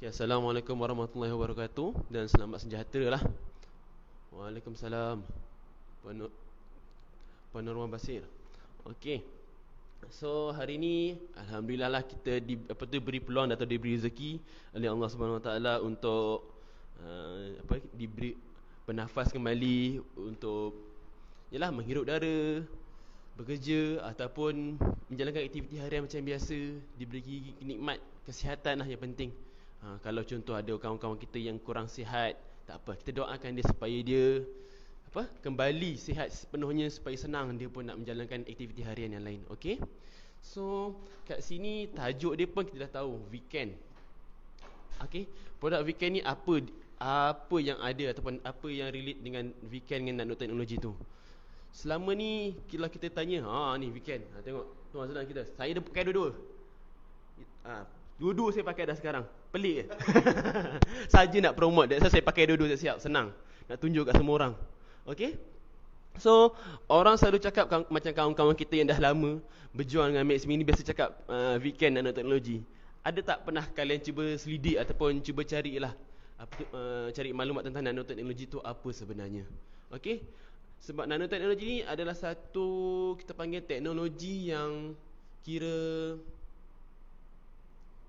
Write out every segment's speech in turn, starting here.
Okay, Assalamualaikum warahmatullahi wabarakatuh dan selamat sejahtera lah. Waalaikumsalam. Penuh Penuh Basir. Okey. So hari ni alhamdulillah lah kita beri peluang atau diberi rezeki oleh Allah Subhanahu Wa Taala untuk diberi bernafas kembali untuk menghirup udara, bekerja ataupun menjalankan aktiviti harian macam biasa, diberi nikmat kesihatan lah yang penting. Kalau contoh ada kawan-kawan kita yang kurang sihat, tak apa, kita doakan dia supaya dia kembali sihat sepenuhnya supaya senang dia pun nak menjalankan aktiviti harian yang lain. Okey. So kat sini tajuk dia pun kita dah tahu, weekend. Okey. Produk weekend ni apa yang ada ataupun apa yang relate dengan weekend dengan nanoteknologi tu. Selama ni kalau kita tanya, ni weekend. Tengok tuan sedang kita. Saya dah pakai dua-dua. Dua-dua saya pakai dah sekarang. Pelik ke? Saja nak promote. That's why saya pakai dua-dua siap. Senang nak tunjuk kat semua orang. Okay. So orang selalu cakap macam kawan-kawan kita yang dah lama berjuang dengan Max Mini biasa cakap weekend nanoteknologi. Ada tak pernah kalian cuba selidik ataupun cuba carilah cari maklumat tentang nanoteknologi tu apa sebenarnya? Okay. Sebab nanoteknologi ni adalah satu kita panggil teknologi yang kira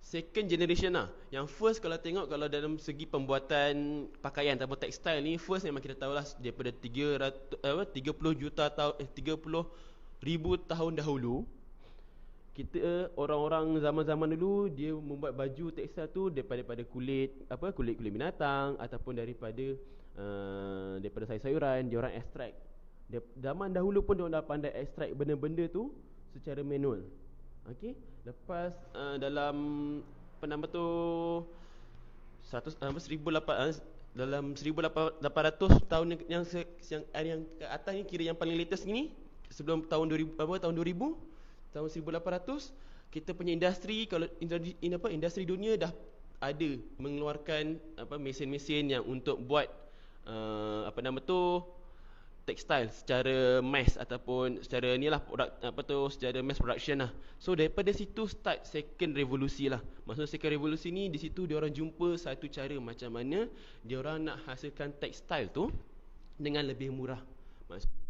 second generation lah. Yang first kalau tengok, kalau dalam segi pembuatan pakaian ataupun tekstil ni, first memang kita tahulah daripada 30 juta tahun 30,000 tahun dahulu. Kita orang-orang zaman-zaman dulu dia membuat baju tekstil tu daripada kulit kulit binatang ataupun daripada sayur-sayuran, dia orang ekstrak. Zaman dahulu pun dia orang dah pandai ekstrak benda-benda tu secara manual. Okey, lepas dalam dalam 1800 tahun yang ke atas ni, kira yang paling latest ni sebelum tahun 2000 tahun 1800 kita punya industri, kalau industri dunia dah ada mengeluarkan mesin-mesin yang untuk buat tekstil secara mass ataupun secara secara mass production lah. So daripada situ start second revolusi lah. Maksudnya second revolusi ni, di situ dia orang jumpa satu cara macam mana dia orang nak hasilkan tekstil tu dengan lebih murah. Maksudnya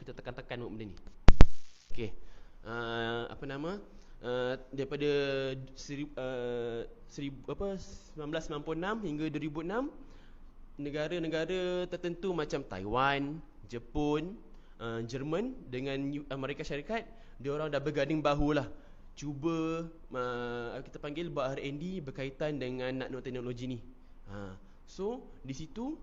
kita tekan-tekan benda ni. Okey. Daripada 1996 hingga 2006, negara-negara tertentu macam Taiwan, Jepun, Jerman dengan Amerika Syarikat, dia orang dah berganding bahu lah cuba kita panggil buat R&D berkaitan dengan nanoteknologi ni. So di situ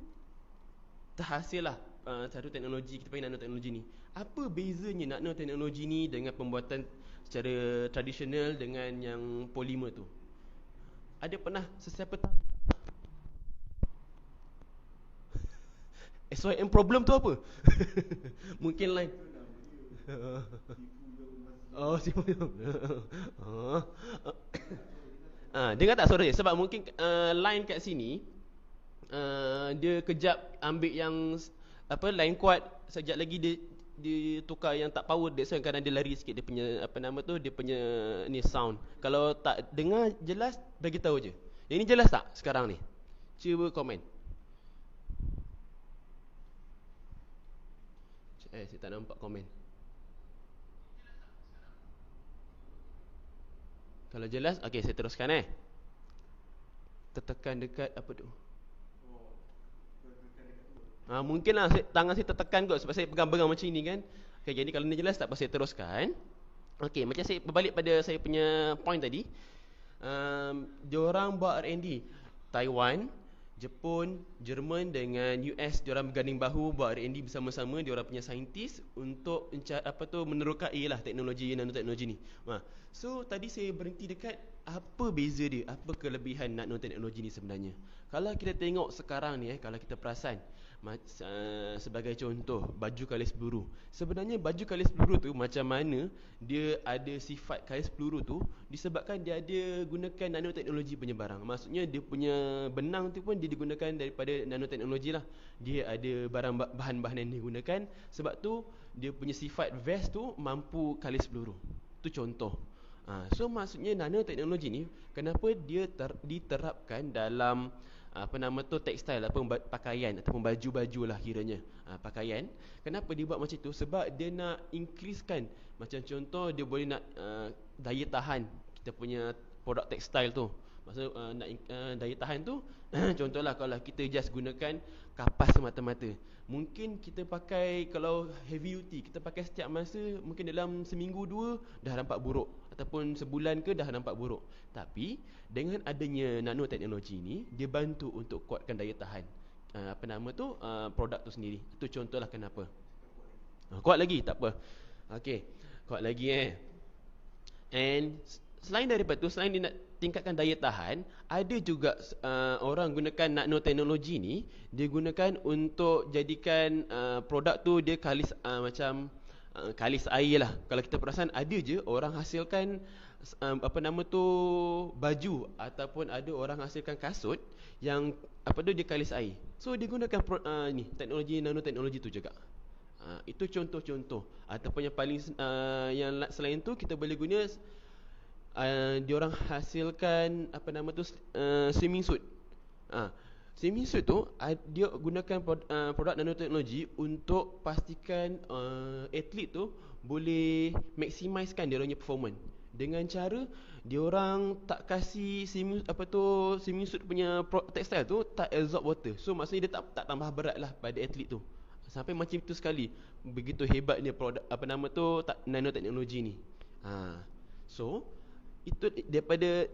terhasil lah satu teknologi kita panggil nanoteknologi ni. Apa bezanya nanoteknologi ni dengan pembuatan secara tradisional dengan yang polimer tu? Ada pernah sesiapa tahu SYM problem tu apa? Mungkin lain. Dengar tak suara dia? Sebab mungkin line kat sini dia kejap ambil yang line kuat, sekejap lagi dia tukar yang tak power. That's why kadang dia lari sikit dia punya dia punya ni sound. Kalau tak dengar jelas, bagi tahu je. Yang ni jelas tak sekarang ni? Cuba komen. Saya tak nampak komen. Kalau jelas, okey, saya teruskan tertekan dekat apa tu? Mungkin lah tangan saya tertekan kot sebab saya pegang-pegang macam ni kan. Okay, jadi kalau ni jelas tak apa, saya teruskan. Okay, macam saya berbalik pada saya punya point tadi. Diorang buat R&D. Taiwan, Jepun, Jerman dengan US, diorang berganding bahu buat R&D bersama-sama, diorang punya saintis untuk menerokai lah teknologi nanoteknologi ni. So tadi saya berhenti dekat apa beza dia, apa kelebihan nanoteknologi ni sebenarnya. Kalau kita tengok sekarang ni kalau kita perasan, sebagai contoh baju kalis peluru. Sebenarnya baju kalis peluru tu macam mana dia ada sifat kalis peluru tu disebabkan dia ada gunakan nanoteknologi punya barang. Maksudnya dia punya benang tu pun dia digunakan daripada nanoteknologi lah. Dia ada bahan-bahan yang digunakan, sebab tu dia punya sifat vest tu mampu kalis peluru. Tu contoh. So maksudnya nanoteknologi ni kenapa dia diterapkan dalam tekstil pakaian ataupun baju-baju lah kiranya, pakaian. Kenapa dia buat macam tu? Sebab dia nak increasekan, macam contoh dia boleh nak daya tahan kita punya produk tekstil tu. Maksud nak daya tahan tu contohlah kalau kita just gunakan kapas semata-mata, mungkin kita pakai, kalau heavy duty kita pakai setiap masa, mungkin dalam seminggu dua dah nampak buruk, ataupun sebulan ke dah nampak buruk. Tapi dengan adanya nanoteknologi ni, dia bantu untuk kuatkan daya tahan produk tu sendiri. Itu contohlah kenapa. Kuat lagi tak apa. Okey, kuat lagi And selain daripada tu, selain dia nak tingkatkan daya tahan, ada juga orang gunakan nanoteknologi ni, dia gunakan untuk jadikan produk tu dia kalis kalis air lah. Kalau kita perasan, ada je orang hasilkan baju, ataupun ada orang hasilkan kasut yang dia kalis air. So dia gunakan teknologi nanoteknologi tu juga. Itu contoh-contoh. Ataupun yang paling yang selain tu kita boleh guna, diorang hasilkan swimming suit. Swimming suit tu dia gunakan produk nanoteknologi untuk pastikan atlet tu boleh maximiskan dia punya performance, dengan cara diorang tak kasih swimming suit punya tekstil tu tak absorb water. So maksudnya dia tak tambah berat lah pada atlet tu. Sampai macam itu sekali, begitu hebatnya produk nanoteknologi ni. So itu daripada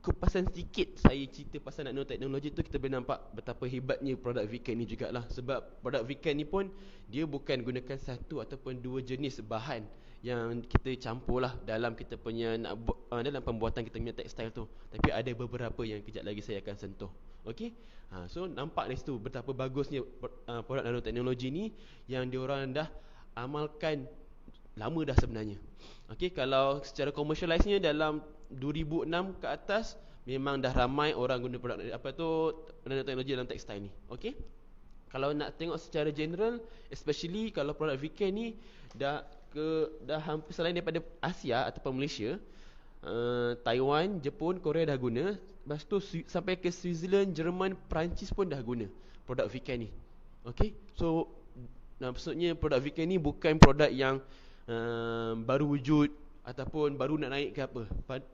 kupasan sedikit saya cerita pasal nanoteknologi tu, kita boleh nampak betapa hebatnya produk VCAN ni jugalah. Sebab produk VCAN ni pun dia bukan gunakan satu ataupun dua jenis bahan yang kita campur lah dalam kita punya dalam pembuatan kita punya tekstil tu, tapi ada beberapa yang kejap lagi saya akan sentuh. Okey. So nampak dari situ betapa bagusnya produk nanoteknologi ni yang diorang dah amalkan lama dah sebenarnya. Okey, kalau secara commercialize-nya dalam 2006 ke atas, memang dah ramai orang guna produk nanoteknologi dalam tekstil ni. Okey. Kalau nak tengok secara general, especially kalau produk VCAN ni dah hampir, selain daripada Asia ataupun Malaysia, Taiwan, Jepun, Korea dah guna. Lepas tu sampai ke Switzerland, Jerman, Perancis pun dah guna produk VCAN ni. Okey. So maksudnya produk VCAN ni bukan produk yang baru wujud ataupun baru nak naik ke apa.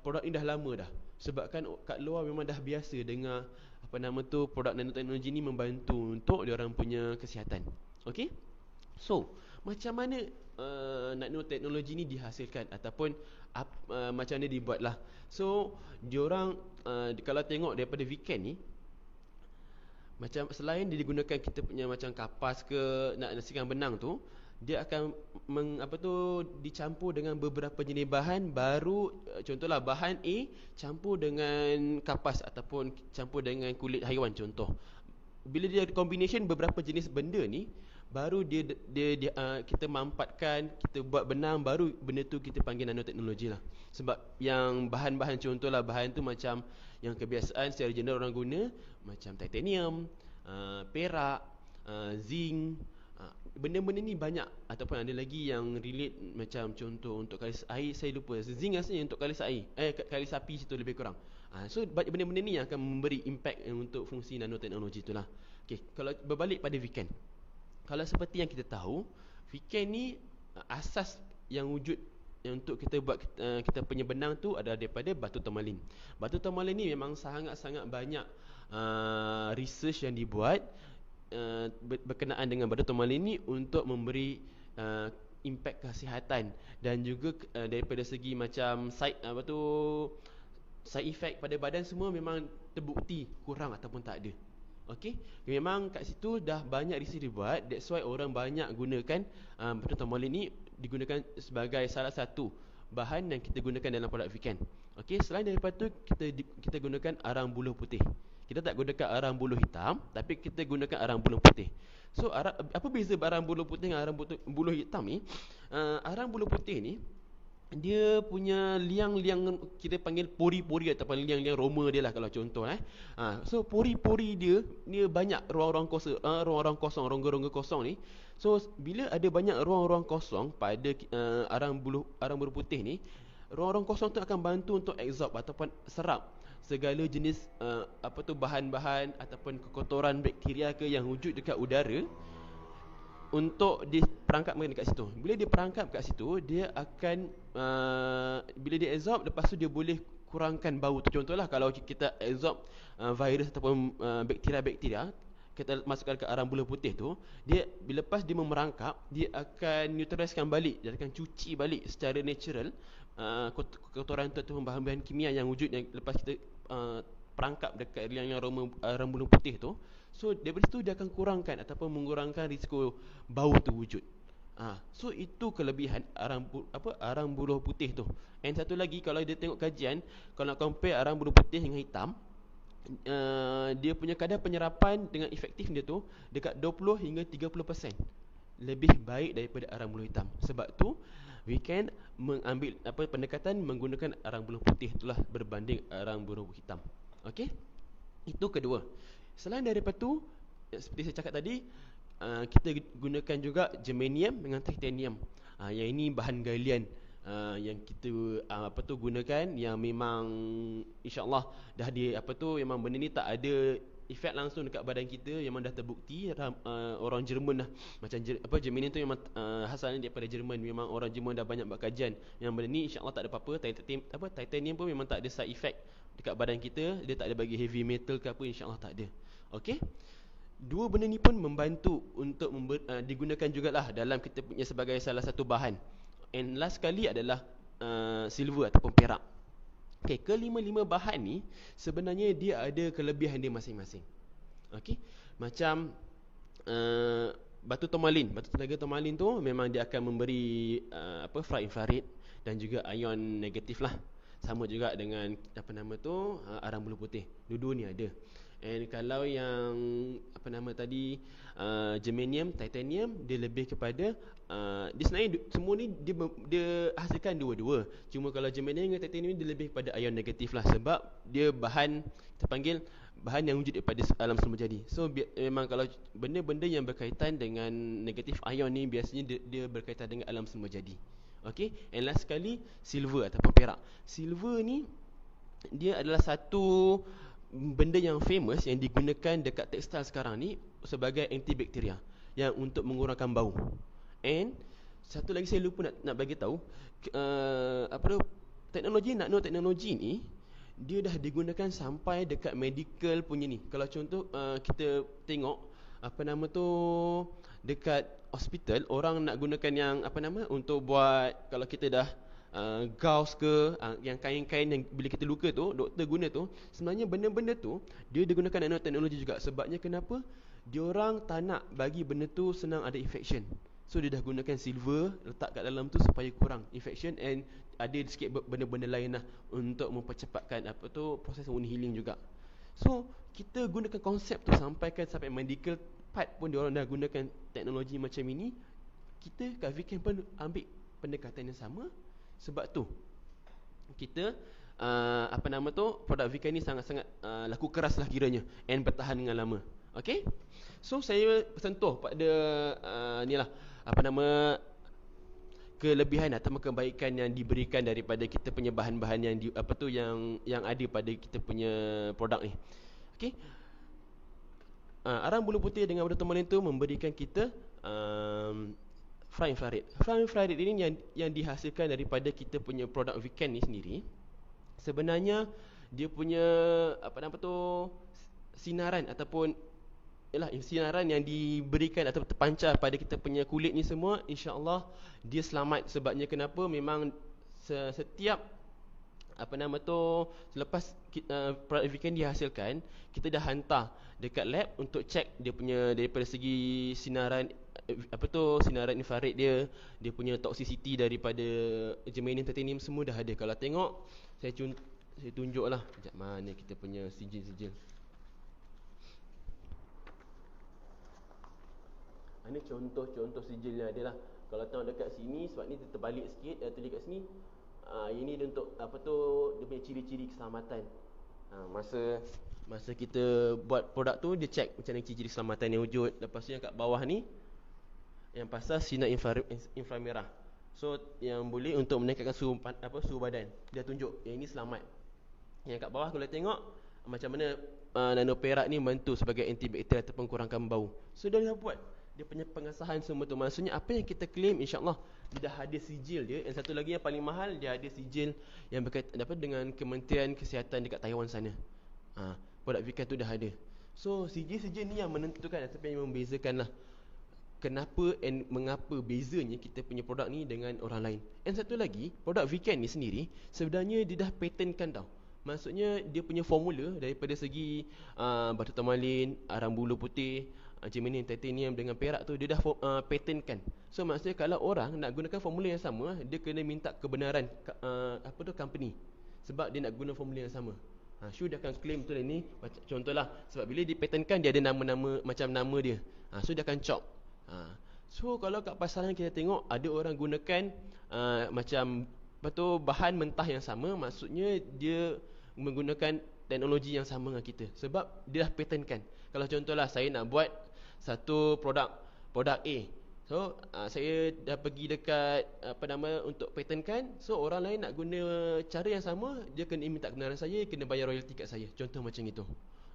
Produk ni dah lama dah. Sebabkan kat luar memang dah biasa dengar produk nanoteknologi ni membantu untuk diorang punya kesihatan. Okey. So macam mana nanoteknologi ni dihasilkan ataupun macam mana dibuat lah. So diorang kalau tengok daripada VCAN ni, macam selain dia digunakan kita punya macam kapas ke nak hasilkan benang tu, dia akan dicampur dengan beberapa jenis bahan baru. Contohlah bahan A campur dengan kapas ataupun campur dengan kulit haiwan contoh. Bila dia combination beberapa jenis benda ni, baru dia kita mampatkan, kita buat benang, baru benda tu kita panggil nanoteknologi lah. Sebab yang bahan-bahan contohlah bahan tu macam yang kebiasaan secara general orang guna, macam titanium, perak, zinc, benda-benda ni banyak. Ataupun ada lagi yang relate, macam contoh untuk kalis air, saya lupa, zinc rasanya untuk kalis air, kalis api situ lebih kurang. So benda-benda ni yang akan memberi impact untuk fungsi nanoteknologi itulah. Okay, kalau berbalik pada VCAN, kalau seperti yang kita tahu, VCAN ni asas yang wujud yang untuk kita buat kita punya benang tu adalah daripada batu tourmaline. Batu tourmaline ni memang sangat-sangat banyak research yang dibuat berkenaan dengan batu tourmaline ni untuk memberi impact kesihatan, dan juga daripada segi macam side effect pada badan semua memang terbukti kurang ataupun tak ada. Okey, memang kat situ dah banyak research dibuat, that's why orang banyak gunakan batu tourmaline ni digunakan sebagai salah satu bahan yang kita gunakan dalam produk Viken. Okey, selain daripada tu kita gunakan arang buluh putih. Kita tak gunakan arang buluh hitam, tapi kita gunakan arang buluh putih. So apa beza arang buluh putih dengan arang buluh hitam ni? Arang buluh putih ni dia punya liang-liang, kita panggil pori-pori ataupun liang-liang Roma dia lah kalau contoh so pori-pori dia banyak ruang-ruang kosong, rongga-rongga kosong ni. So bila ada banyak ruang-ruang kosong pada arang buluh putih ni, ruang-ruang kosong tu akan bantu untuk absorb ataupun serap segala jenis bahan-bahan ataupun kekotoran bakteria ke yang wujud dekat udara untuk diperangkapkan dekat situ. Bila dia perangkap kat situ, dia akan bila dia absorb, lepas tu dia boleh kurangkan bau tu. Contohlah kalau kita absorb virus ataupun bakteria-bakteria, kita masukkan ke arang buluh putih tu, dia bila lepas dia merangkap, dia akan neutralisekan balik, dia akan cuci balik secara natural kotoran tu ataupun bahan-bahan kimia yang wujud yang lepas kita perangkap dekat liang-liang arang buluh putih tu. So daripada situ dia akan kurangkan ataupun mengurangkan risiko bau tu wujud. So itu kelebihan arang buluh putih tu. And satu lagi, kalau dia tengok kajian, kalau nak compare arang buluh putih dengan hitam, dia punya kadar penyerapan dengan efektif dia tu dekat 20 hingga 30% lebih baik daripada arang buluh hitam. Sebab tu we can mengambil pendekatan menggunakan arang buluh putih itulah berbanding arang buluh hitam. Okey, itu kedua. Selain daripada tu, seperti saya cakap tadi, kita gunakan juga germanium dengan titanium. Yang ini bahan galian yang kita gunakan, yang memang insya-Allah dah memang benda ni tak ada efek langsung dekat badan kita, memang dah terbukti. Orang Jerman dah macam germanium tu memang asalnya daripada Jerman, memang orang Jerman dah banyak buat kajian yang benda ni insya-Allah tak ada apa-apa. Titanium pun memang tak ada side effect dekat badan kita, dia tak ada bagi heavy metal ke apa, insya-Allah tak ada. Okey. Dua benda ni pun membantu untuk digunakan jugalah dalam kita punya sebagai salah satu bahan. And last sekali adalah silver ataupun perak. Okey, kelima-lima bahan ni sebenarnya dia ada kelebihan dia masing-masing. Okey. Macam batu tenaga tourmaline tu memang dia akan memberi far infrared dan juga ion negatif lah. Sama juga dengan arang buluh putih. Dua-dua ni ada. And kalau yang germanium, titanium, dia lebih kepada dia sebenarnya semua ni dia hasilkan dua-dua. Cuma kalau germanium dengan titanium dia lebih kepada ion negatif lah, sebab dia bahan, kita panggil bahan yang wujud daripada alam semula jadi. So memang kalau benda-benda yang berkaitan dengan negatif ion ni biasanya dia berkaitan dengan alam semula jadi. Okay. And last sekali, silver ataupun perak. Silver ni dia adalah satu benda yang famous yang digunakan dekat tekstil sekarang ni sebagai antibakteria yang untuk mengurangkan bau. And satu lagi saya lupa nak bagi tahu, teknologi ni dia dah digunakan sampai dekat medical punya ni. Kalau contoh kita tengok dekat hospital, orang nak gunakan yang untuk buat, kalau kita dah gauze ke, yang kain-kain yang bila kita luka tu, doktor guna tu, sebenarnya benda-benda tu dia digunakan nanoteknologi juga. Sebabnya kenapa? Diorang tak nak bagi benda tu senang ada infection. So dia dah gunakan silver, letak kat dalam tu supaya kurang infection, and ada sikit benda-benda lain lah untuk mempercepatkan proses wound healing juga. So kita gunakan konsep tu sampai medical part pun diorang dah gunakan teknologi macam ini. Kita kat Viken pun ambil pendekatan yang sama. Sebab tu kita produk Viken ni sangat-sangat laku keras lah kiranya, and bertahan dengan lama. Okay. So saya sentuh pada kelebihan atau kebaikan yang diberikan daripada kita punya bahan-bahan yang ada pada kita punya produk ni. Okay. Arang buluh putih dengan batu tourmaline tu memberikan kita far infrared. Far infrared ini yang dihasilkan daripada kita punya produk Viken ni sendiri. Sebenarnya dia punya sinaran ataupun sinaran yang diberikan atau terpancar pada kita punya kulit ni semua, insya-Allah dia selamat. Sebabnya kenapa? Memang setiap apa nama tu, selepas produk VCAN dihasilkan, kita dah hantar dekat lab untuk check dia punya daripada segi sinaran sinaran infrared dia punya toxicity daripada germanium titanium semua dah ada. Kalau tengok saya tunjuklah sekejap mana kita punya sijil-sijil. Ini contoh-contoh sijil yang ada lah. Kalau tengok dekat sini, sebab ni dia terbalik sikit, tulis kat sini. Ini dia untuk dia punya ciri-ciri keselamatan. Masa kita buat produk tu, dia check macam mana ciri-ciri keselamatan yang wujud. Lepas tu yang kat bawah ni, yang pasal sinar inframerah. So yang boleh untuk meningkatkan suhu badan. Dia tunjuk yang ini selamat. Yang kat bawah kalau tengok macam mana nano perak ni membantu sebagai antibakterial ataupun kurangkan bau. So dia dah buat dia punya pengesahan semua tu. Maksudnya apa yang kita claim, insya-Allah dia dah ada sijil dia. Yang satu lagi yang paling mahal, dia ada sijil yang berkaitan dengan Kementerian Kesihatan dekat Taiwan sana. Produk VCAN tu dah ada. So sijil-sijil ni yang menentukan ataupun yang membezakan lah kenapa and mengapa bezanya kita punya produk ni dengan orang lain. And satu lagi, produk VCAN ni sendiri sebenarnya dia dah patentkan tau. Maksudnya dia punya formula daripada segi batu tourmaline, arang bulu putih, germanium, titanium dengan perak tu dia dah patentkan. So maksudnya kalau orang nak gunakan formula yang sama, dia kena minta kebenaran company, sebab dia nak guna formula yang sama. Syu dia akan claim betul ni. Contohlah, sebab bila dipatentkan dia ada nama-nama macam nama dia. So dia akan cop. So kalau kat pasaran kita tengok ada orang gunakan macam bahan mentah yang sama, maksudnya dia menggunakan teknologi yang sama dengan kita, sebab dia dah patentkan. Kalau contohlah saya nak buat satu produk A, so saya dah pergi dekat untuk patentkan. So orang lain nak guna cara yang sama, dia kena minta kebenaran saya, kena bayar royalty kat saya. Contoh macam itu.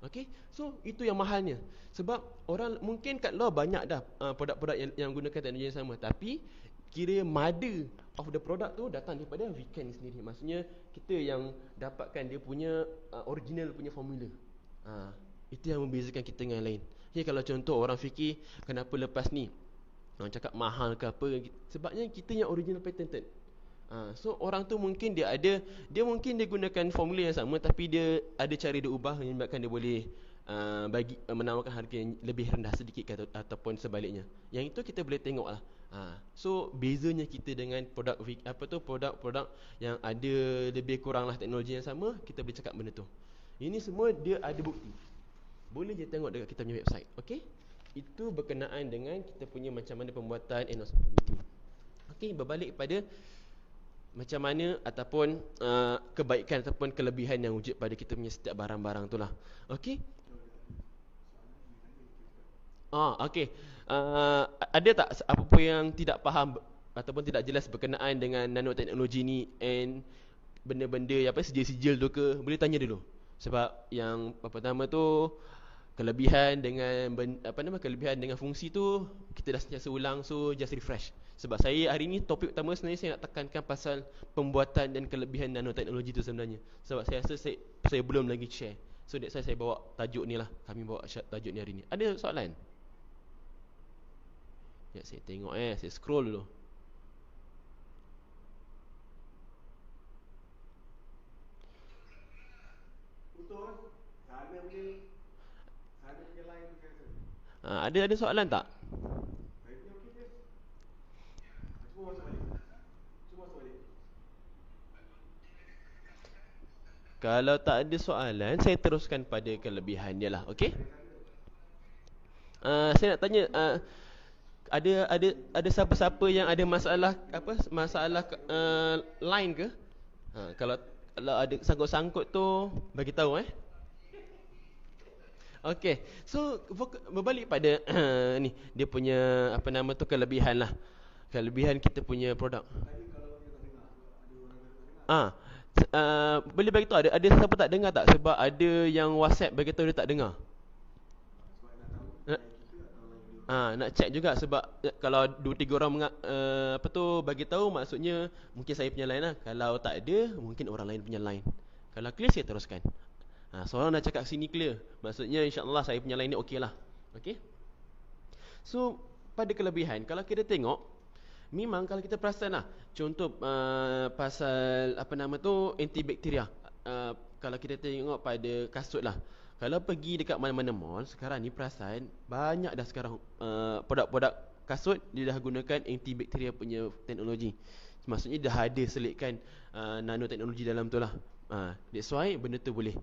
Okay, so itu yang mahalnya. Sebab orang mungkin kat luar banyak dah produk-produk yang gunakan teknologi yang sama, tapi kira mother of the product tu datang daripada VCAN sendiri. Maksudnya kita yang dapatkan dia punya original punya formula. Itu yang membezakan kita dengan yang lain. Okay, kalau contoh orang fikir kenapa lepas ni orang cakap mahal ke apa, sebabnya kita yang original patented. So orang tu mungkin dia mungkin dia gunakan formula yang sama, tapi dia ada cara dia ubah yang menyebabkan dia boleh menawarkan harga yang lebih rendah sedikit ataupun sebaliknya. Yang itu kita boleh tengok lah. So bezanya kita dengan produk-produk yang ada lebih kurang lah teknologi yang sama, kita boleh cakap benda tu. Ini semua dia ada bukti. Boleh je tengok dekat kita punya website. Okay, itu berkenaan dengan kita punya macam mana pembuatan NOx quality. Okay, berbalik pada macam mana ataupun kebaikan ataupun kelebihan yang wujud pada kita punya setiap barang-barang tu lah. Okay. Okay. Ada tak apa yang tidak faham ataupun tidak jelas berkenaan dengan nanoteknologi ni and benda-benda sijil-sijil tu ke? Boleh tanya dulu. Sebab yang pertama tu kelebihan dengan kelebihan dengan fungsi tu kita dah sentiasa ulang, so just refresh. Sebab saya hari ni topik utama sebenarnya saya nak tekankan pasal pembuatan dan kelebihan nanoteknologi tu sebenarnya. Sebab saya rasa saya belum lagi share. So that's why saya bawa tajuk ni lah. Kami bawa tajuk ni hari ni. Ada soalan? Ya, saya tengok saya scroll dulu. Betul. Sana punya line tu kata. Ada soalan tak? Kalau tak ada soalan, saya teruskan pada kelebihan dia lah. Okey? Saya nak tanya ada siapa-siapa yang ada masalah line ke? Kalau ada sangkut-sangkut tu bagi tahu Okey. So berbalik pada ni dia punya kelebihan lah. Kelebihan kita punya produk. Boleh bagi tahu ada siapa tak dengar tak? Sebab ada yang WhatsApp bagi tahu dia tak dengar. Nak check juga sebab kalau 2-3 orang bagi tahu, maksudnya mungkin saya punya line lah. Kalau tak ada, mungkin orang lain punya line. Kalau clear saya teruskan. Seorang dah cakap sini clear, maksudnya insya-Allah saya punya line ni okey lah. Okey. So pada kelebihan, kalau kita tengok Memang kalau kita perasan lah, contoh pasal apa nama tu, antibakteria. Kalau kita tengok pada kasut lah, kalau pergi dekat mana-mana mall sekarang ni, perasan banyak dah sekarang produk-produk kasut dia dah gunakan antibakteria punya teknologi. Maksudnya dah ada selitkan nanoteknologi dalam tu lah. That's why benda tu boleh.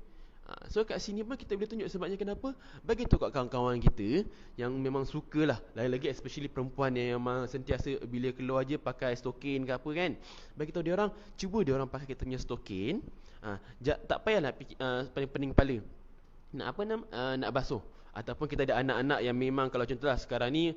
So kat sini pun kita boleh tunjuk sebabnya kenapa. Bagi tahu kat kawan-kawan kita yang memang suka lah, lagi-lagi especially perempuan yang memang sentiasa bila keluar je pakai stokin ke apa kan, bagi tahu dia orang, cuba dia orang pakai kita punya stokin. Tak payahlah pening kepala nak apa nak basuh. Ataupun kita ada anak-anak yang memang, kalau contohlah sekarang ni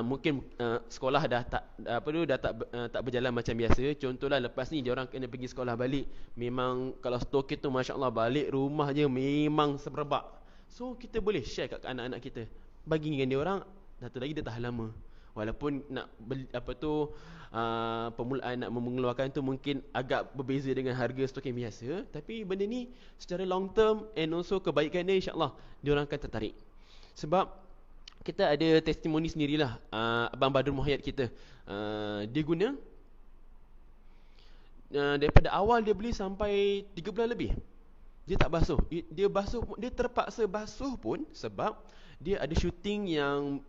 mungkin sekolah dah tak berjalan macam biasa. Contohlah lepas ni dia orang kena pergi sekolah balik, memang kalau stok itu masya-Allah balik rumah je memang semerbak. So kita boleh share kat anak-anak kita, bagi dengan dia orang, satu lagi dia tahan lama. Walaupun nak beli permulaan nak mengeluarkan tu mungkin agak berbeza dengan harga stok yang biasa, tapi benda ni secara long term and also kebaikan dia, insya-Allah dia orang akan tertarik. Sebab kita ada testimoni sendirilah. Abang Badrul Muhayyad kita, dia guna daripada awal dia beli sampai 3 bulan lebih dia tak basuh. Dia terpaksa basuh pun sebab dia ada syuting yang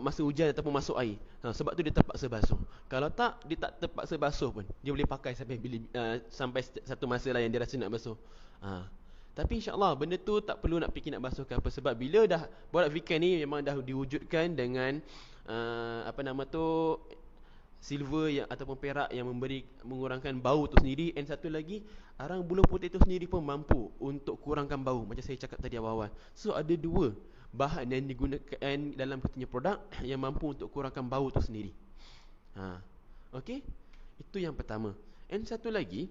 masa hujan ataupun masuk air. Sebab tu dia terpaksa basuh. Kalau tak, dia tak terpaksa basuh pun, dia boleh pakai sampai satu masa lah yang dia rasa nak basuh. Tapi insya-Allah benda tu tak perlu nak fikir nak basuh ke apa, sebab bila dah produk Viken ni memang dah diwujudkan dengan silver yang ataupun perak yang mengurangkan bau tu sendiri. And satu lagi, arang bulu putih tu sendiri pun mampu untuk kurangkan bau, macam saya cakap tadi awal-awal. So ada dua bahan yang digunakan dalam kita punya produk yang mampu untuk kurangkan bau tu sendiri. Okey, itu yang pertama. And satu lagi,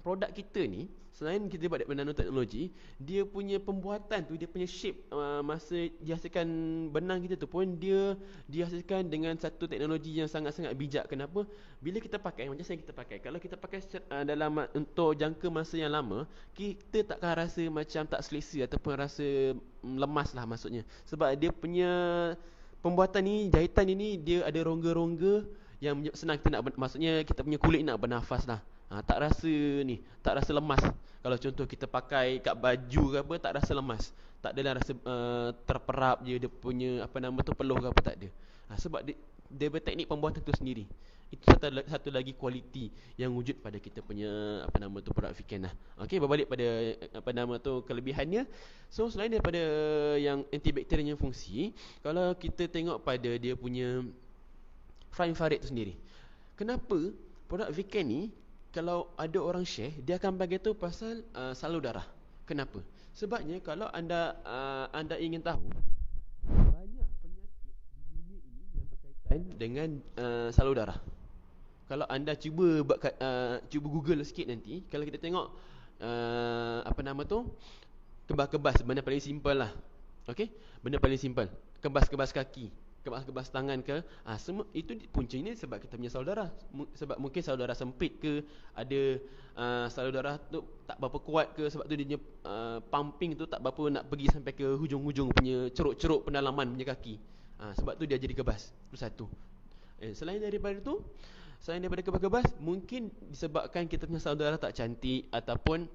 produk kita ni, selain kita buat nanoteknologi, dia punya pembuatan tu, dia punya shape, masa dihasilkan benang kita tu pun dia dihasilkan dengan satu teknologi yang sangat-sangat bijak. Kenapa? Bila kita pakai, macam saya kita pakai, kalau kita pakai dalam untuk jangka masa yang lama, kita takkan rasa macam tak selesa ataupun rasa lemas lah maksudnya. Sebab dia punya pembuatan ni, jahitan ini, dia ada rongga-rongga yang senang kita nak, maksudnya kita punya kulit nak bernafas lah. Tak rasa lemas. Kalau contoh kita pakai kat baju ke apa, tak rasa lemas. Tak adalah rasa terperap je dia punya peluh ke apa, tak ada. Sebab dia berteknik pembuatan tu sendiri. Itu satu lagi kualiti yang wujud pada kita punya produk Viken lah. Okey, berbalik pada kelebihannya. So selain daripada yang antibakterianya fungsi, kalau kita tengok pada dia punya far infrared tu sendiri, kenapa produk Viken ni kalau ada orang share, dia akan bagi tu pasal salur darah. Kenapa? Sebabnya kalau anda ingin tahu, banyak penyakit di dunia ini yang berkaitan dengan salur darah. Kalau anda cuba Google sikit nanti, kalau kita tengok kebas-kebas, benda paling simple lah. Okey, benda paling simple, kebas-kebas kaki, kebas-kebas tangan ke, semua itu puncanya sebab kita punya salur darah. Sebab mungkin salur darah sempit ke, ada salur darah tu tak berapa kuat ke, sebab tu dia punya pumping tu tak berapa nak pergi sampai ke hujung-hujung punya ceruk-ceruk pendalaman punya kaki. Sebab tu dia jadi kebas. Itu satu. Selain daripada kebas-kebas, mungkin disebabkan kita punya salur darah tak cantik, ataupun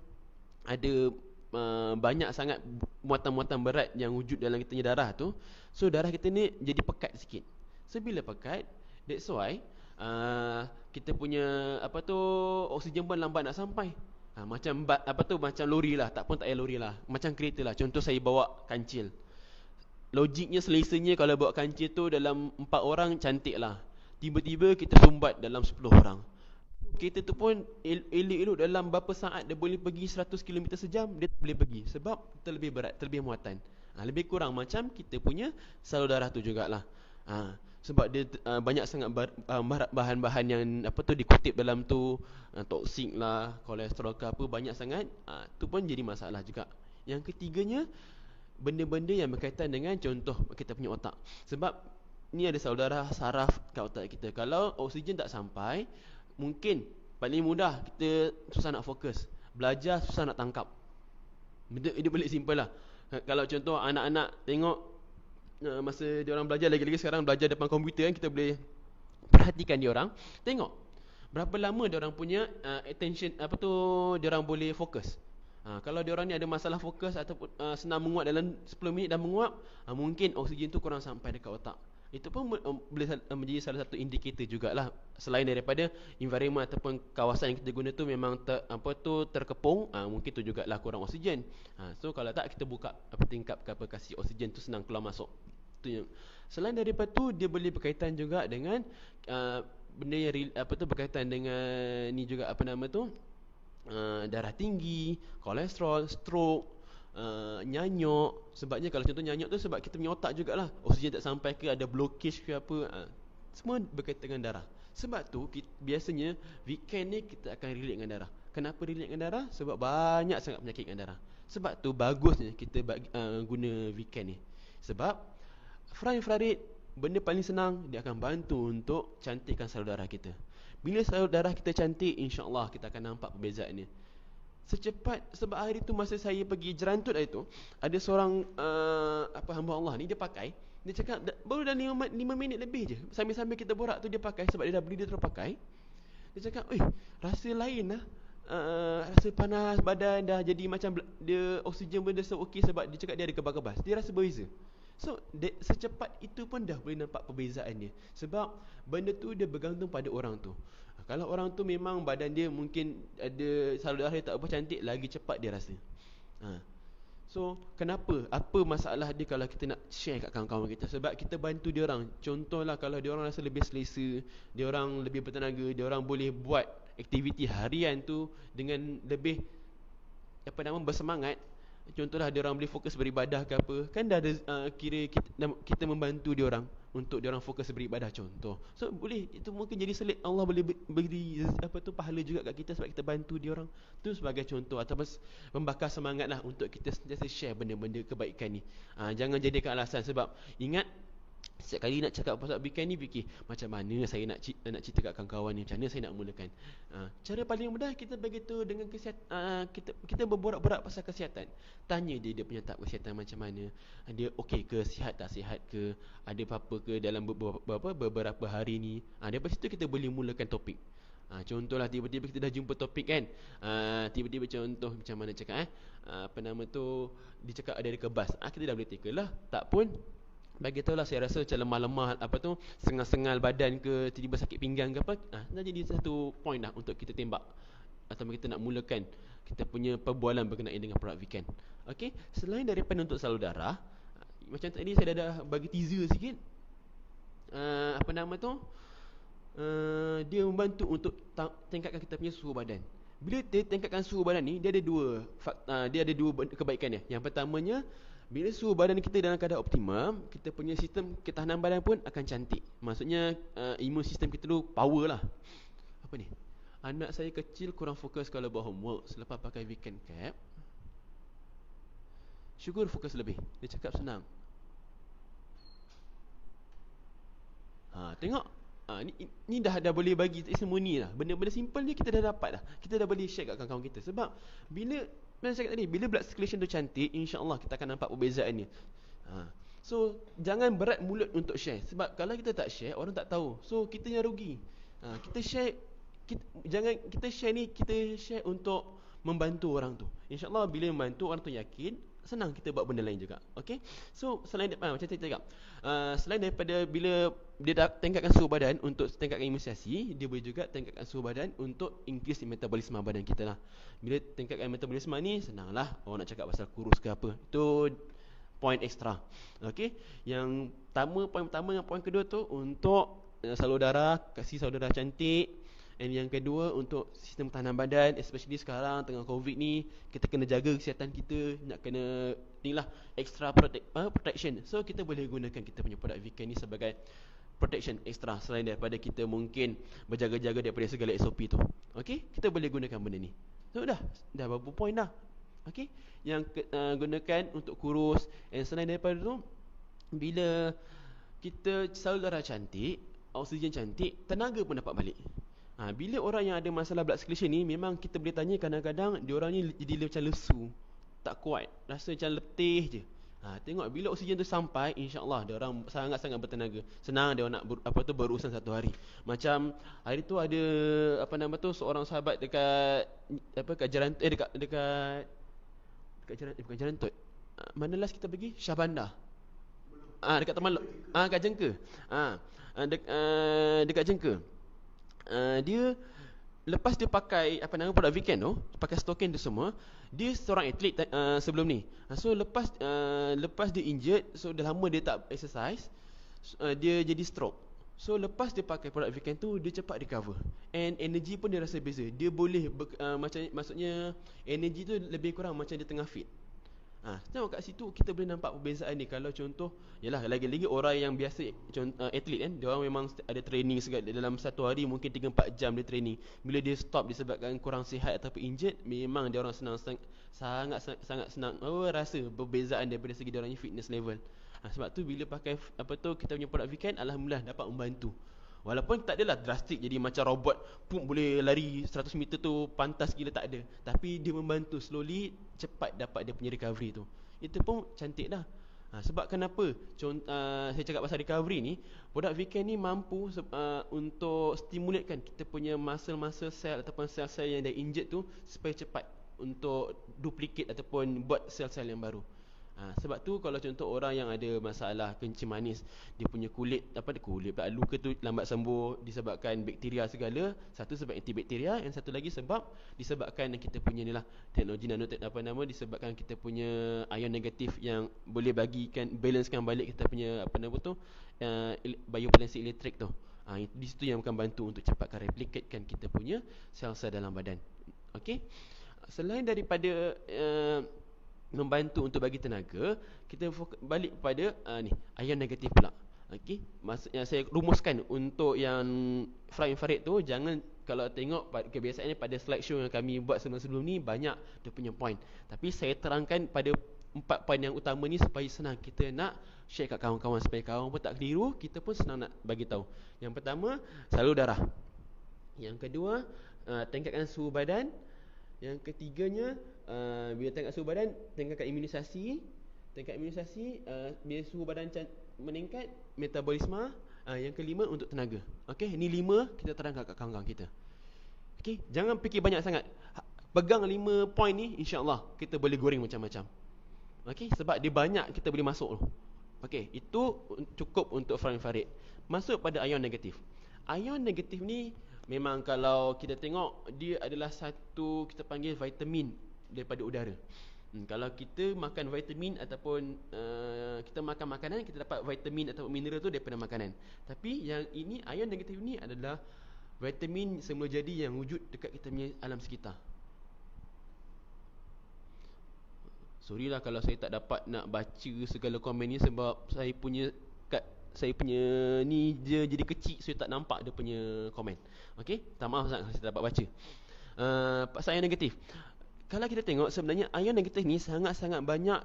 ada banyak sangat muatan-muatan berat yang wujud dalam kita punya darah tu. So darah kita ni jadi pekat sikit. So bila pekat, that's why kita punya oksigen pun lambat nak sampai. Macam lori lah, tak payah lori lah, macam kereta lah. Contoh saya bawa kancil, logiknya selesanya kalau bawa kancil tu dalam 4 orang cantik lah, tiba-tiba kita sumbat dalam 10 orang. Kereta tu pun elok-elok dalam berapa saat dia boleh pergi 100 km sejam, dia tak boleh pergi sebab terlebih berat, terlebih muatan. Lebih kurang macam kita punya salur darah tu jugalah. Sebab dia banyak sangat bahan-bahan yang dikutip dalam tu, toksik lah, kolesterol ke apa, banyak sangat. Tu pun jadi masalah juga. Yang ketiganya, benda-benda yang berkaitan dengan contoh kita punya otak. Sebab ni ada salur darah saraf kat otak kita. Kalau oksigen tak sampai, mungkin paling mudah kita susah nak fokus, belajar susah nak tangkap. Dia balik simple lah. Kalau contoh anak-anak tengok masa dia orang belajar, lagi-lagi sekarang belajar depan komputer kan, kita boleh perhatikan dia orang, tengok berapa lama dia orang punya attention, dia orang boleh fokus. Kalau dia orang ni ada masalah fokus ataupun senang menguap dalam 10 minit dah menguap, mungkin oksigen tu kurang sampai dekat otak. Itu pun boleh menjadi salah satu indikator jugalah, selain daripada environment ataupun kawasan yang kita guna tu memang terkepung, mungkin tu jugalah kurang oksigen. So kalau tak, kita buka tingkap kasih oksigen tu senang keluar masuk. Tu yang selain daripada tu, dia boleh berkaitan juga dengan benda yang berkaitan dengan ni juga, darah tinggi, kolesterol, stroke, nyanyuk. Sebabnya kalau contoh nyanyuk tu sebab kita punya otak jugalah, oksigen tak sampai ke, ada blockage ke apa, semua berkaitan dengan darah. Sebab tu biasanya weekend ni kita akan relate dengan darah. Kenapa relate dengan darah? Sebab banyak sangat penyakit dengan darah. Sebab tu bagusnya kita guna weekend ni. Sebab infrared, benda paling senang, dia akan bantu untuk cantikkan salur darah kita. Bila salur darah kita cantik, insya-Allah kita akan nampak perbezaannya. Sebab hari tu masa saya pergi Jerantut hari tu, ada seorang hamba Allah ni, dia pakai, dia cakap baru dah 5 minit lebih je, sambil-sambil kita borak tu dia pakai, sebab dia dah beli, dia terus pakai. Dia cakap, rasa lain lah, rasa panas badan dah jadi macam dia oksigen pun dah okey, sebab dia cakap dia ada kebas-kebas, dia rasa berbeza. So secepat itu pun dah boleh nampak perbezaannya. Sebab benda tu dia bergantung pada orang tu. Kalau orang tu memang badan dia mungkin ada salur darah tak apa cantik, lagi cepat dia rasa. So kenapa? Apa masalah dia kalau kita nak share kat kawan-kawan kita? Sebab kita bantu dia orang. Contohlah kalau dia orang rasa lebih selesa, dia orang lebih bertenaga, dia orang boleh buat aktiviti harian tu dengan lebih bersemangat. Contohlah dia orang boleh fokus beribadah ke apa, kan dah ada kira kita membantu dia orang untuk dia orang fokus beribadah contoh. So boleh, itu mungkin jadi selit, Allah boleh beri pahala juga kat kita sebab kita bantu dia orang. Tu sebagai contoh ataupun membakar semangatlah untuk kita sentiasa share benda-benda kebaikan ni. Jangan jadikan alasan, sebab ingat setiap kali nak cakap pasal weekend ni fikir macam mana saya nak cerita kat kawan-kawan ni, macam mana saya nak mulakan. Cara paling mudah kita begitu dengan kesihatan, kita berborak-borak pasal kesihatan. Tanya dia punya tahap kesihatan macam mana, dia okey ke, sihat tak sihat ke, ada apa-apa ke dalam beberapa hari ni. Daripada situ kita boleh mulakan topik. Contohlah tiba-tiba kita dah jumpa topik kan, tiba-tiba contoh macam mana cakap dia cakap ada kebas, kita dah boleh tackle lah. Tak pun bagi tahu lah, saya rasa macam lemah-lemah sengal-sengal badan ke, tiba-tiba sakit pinggang ke apa, dah jadi satu point dah untuk kita tembak atau kita nak mulakan kita punya perbualan berkenaan dengan produk weekend. Okey, selain daripada untuk salur darah, macam tadi saya dah bagi teaser sikit, dia membantu untuk tingkatkan kita punya suhu badan. Bila dia tingkatkan suhu badan ni, dia ada dua kebaikan dia. Yang pertamanya, bila suhu badan kita dalam keadaan optimum, kita punya sistem ketahanan badan pun akan cantik. Maksudnya imun sistem kita tu power lah. Apa ni? Anak saya kecil kurang fokus kalau buat homework. Selepas pakai weekend cap, syukur fokus lebih. Dia cakap senang. Tengok, ni dah boleh bagi testimoni lah. Benda-benda simple ni kita dah dapat dah. Kita dah boleh share kat kawan-kawan kita. Sebab bila macam saya kata tadi, bila blood circulation tu cantik, insya-Allah kita akan nampak perbezaannya. So jangan berat mulut untuk share. Sebab kalau kita tak share, orang tak tahu. So kita yang rugi. Kita share, kita share untuk membantu orang tu. InsyaAllah bila membantu orang tu yakin, senang kita buat benda lain juga. Okay. So selain macam saya cakap, selain daripada bila dia dah tingkatkan suhu badan untuk tingkatkan imunisasi, dia boleh juga tingkatkan suhu badan untuk increase metabolisme badan kita lah. Bila tingkatkan metabolisme ni, senang lah orang nak cakap pasal kurus ke apa. Itu point extra. Okay. Point pertama dengan point kedua tu untuk salur darah, kasih salur darah cantik. And yang kedua untuk sistem tahanan badan, especially sekarang tengah COVID ni, kita kena jaga kesihatan kita, nak kena inilah extra protection. So kita boleh gunakan kita punya produk weekend ni sebagai protection extra, selain daripada kita mungkin berjaga-jaga daripada segala SOP tu. Okay, kita boleh gunakan benda ni. So dah berapa point dah. Okay, yang gunakan untuk kurus. And selain daripada tu, bila kita salur darah cantik, oksigen cantik, tenaga pun dapat balik. Bila orang yang ada masalah blood circulation ni, memang kita boleh tanya kadang-kadang dia orang ni jadi macam lesu, tak kuat, rasa macam letih je. Tengok bila oksigen tu sampai, insya-Allah dia orang sangat-sangat bertenaga. Senang dia orang nak berurusan satu hari. Macam hari tu ada seorang sahabat dekat kat Jalan bukan Jalan Tut. Mana last kita pergi? Shah Bandar. Dekat Taman kat Jengka. Dekat Jengka. Dia lepas dia pakai produk Viken tu, pakai stokin tu semua, dia seorang atlet sebelum ni. So lepas dia injured, so dah lama dia tak exercise, dia jadi stroke. So lepas dia pakai produk Viken tu, dia cepat recover. And energy pun dia rasa beza. Dia boleh maksudnya energy tu lebih kurang macam dia tengah fit. Tengok kat situ kita boleh nampak perbezaan ni. Kalau contoh, yalah lagi-lagi orang yang biasa atlet kan, dia orang memang ada training segala, dalam satu hari mungkin 3-4 jam dia training. Bila dia stop disebabkan kurang sihat ataupun injured, memang dia orang sangat senang rasa perbezaan daripada segi dia orangnya fitness level. Sebab tu bila pakai kita punya produk Viken, alhamdulillah dapat membantu. Walaupun tak adalah drastik jadi macam robot boleh lari 100 meter tu pantas gila, tak ada. Tapi dia membantu slowly, cepat dapat dia punya recovery tu. Itu pun cantik dah. Sebab kenapa saya cakap pasal recovery ni, produk Viken ni mampu untuk stimulatekan kita punya muscle sel ataupun sel-sel yang dah injured tu supaya cepat untuk duplicate ataupun buat sel-sel yang baru. Sebab tu kalau contoh orang yang ada masalah kencing manis, dia punya kulit luka tu lambat sembuh disebabkan bakteria segala. Satu sebab antibakteria, yang satu lagi sebab disebabkan kita punya ni lah, teknologi disebabkan kita punya ion negatif yang boleh balancekan balik kita punya biopotensi elektrik tu. Di situ yang akan bantu untuk cepatkan replikatekan kita punya sel-sel dalam badan. Okey. Selain daripada membantu untuk bagi tenaga, kita balik kepada ion negatif pula. Okey, maksudnya saya rumuskan untuk yang fly infrared tu, jangan, kalau tengok kebiasaannya pada slide show yang kami buat sebelum-sebelum ni banyak dia punya point. Tapi saya terangkan pada 4 poin yang utama ni supaya senang kita nak share kat kawan-kawan, supaya kawan pun tak keliru, kita pun senang nak bagi tahu. Yang pertama, salur darah. Yang kedua, tingkatkan suhu badan. Yang ketiganya, bila tingkat suhu badan, tingkatkan imunisasi. Bila suhu badan meningkat, metabolisme. Yang kelima, untuk tenaga. Okey, ini 5 kita terangkan kat kawan-kawan kita. Okey, jangan fikir banyak sangat. Pegang 5 poin ni, insya-Allah kita boleh goreng macam-macam. Okey, sebab dia banyak kita boleh masuk. Okey, itu cukup untuk far infrared. Masuk pada ion negatif. Ion negatif ni memang kalau kita tengok, dia adalah satu kita panggil vitamin daripada udara. Kalau kita makan vitamin ataupun kita makan makanan, kita dapat vitamin atau mineral tu daripada makanan. Tapi yang ini, ion negatif ni adalah vitamin semula jadi yang wujud dekat kita punya alam sekitar. Sorry lah kalau saya tak dapat nak baca segala komen ni, sebab saya punya ni dia jadi kecil, so saya tak nampak dia punya komen. Okey, tak maaf sangat saya tak dapat baca. Pasal ion negatif, kalau kita tengok sebenarnya ion negatif ni sangat-sangat banyak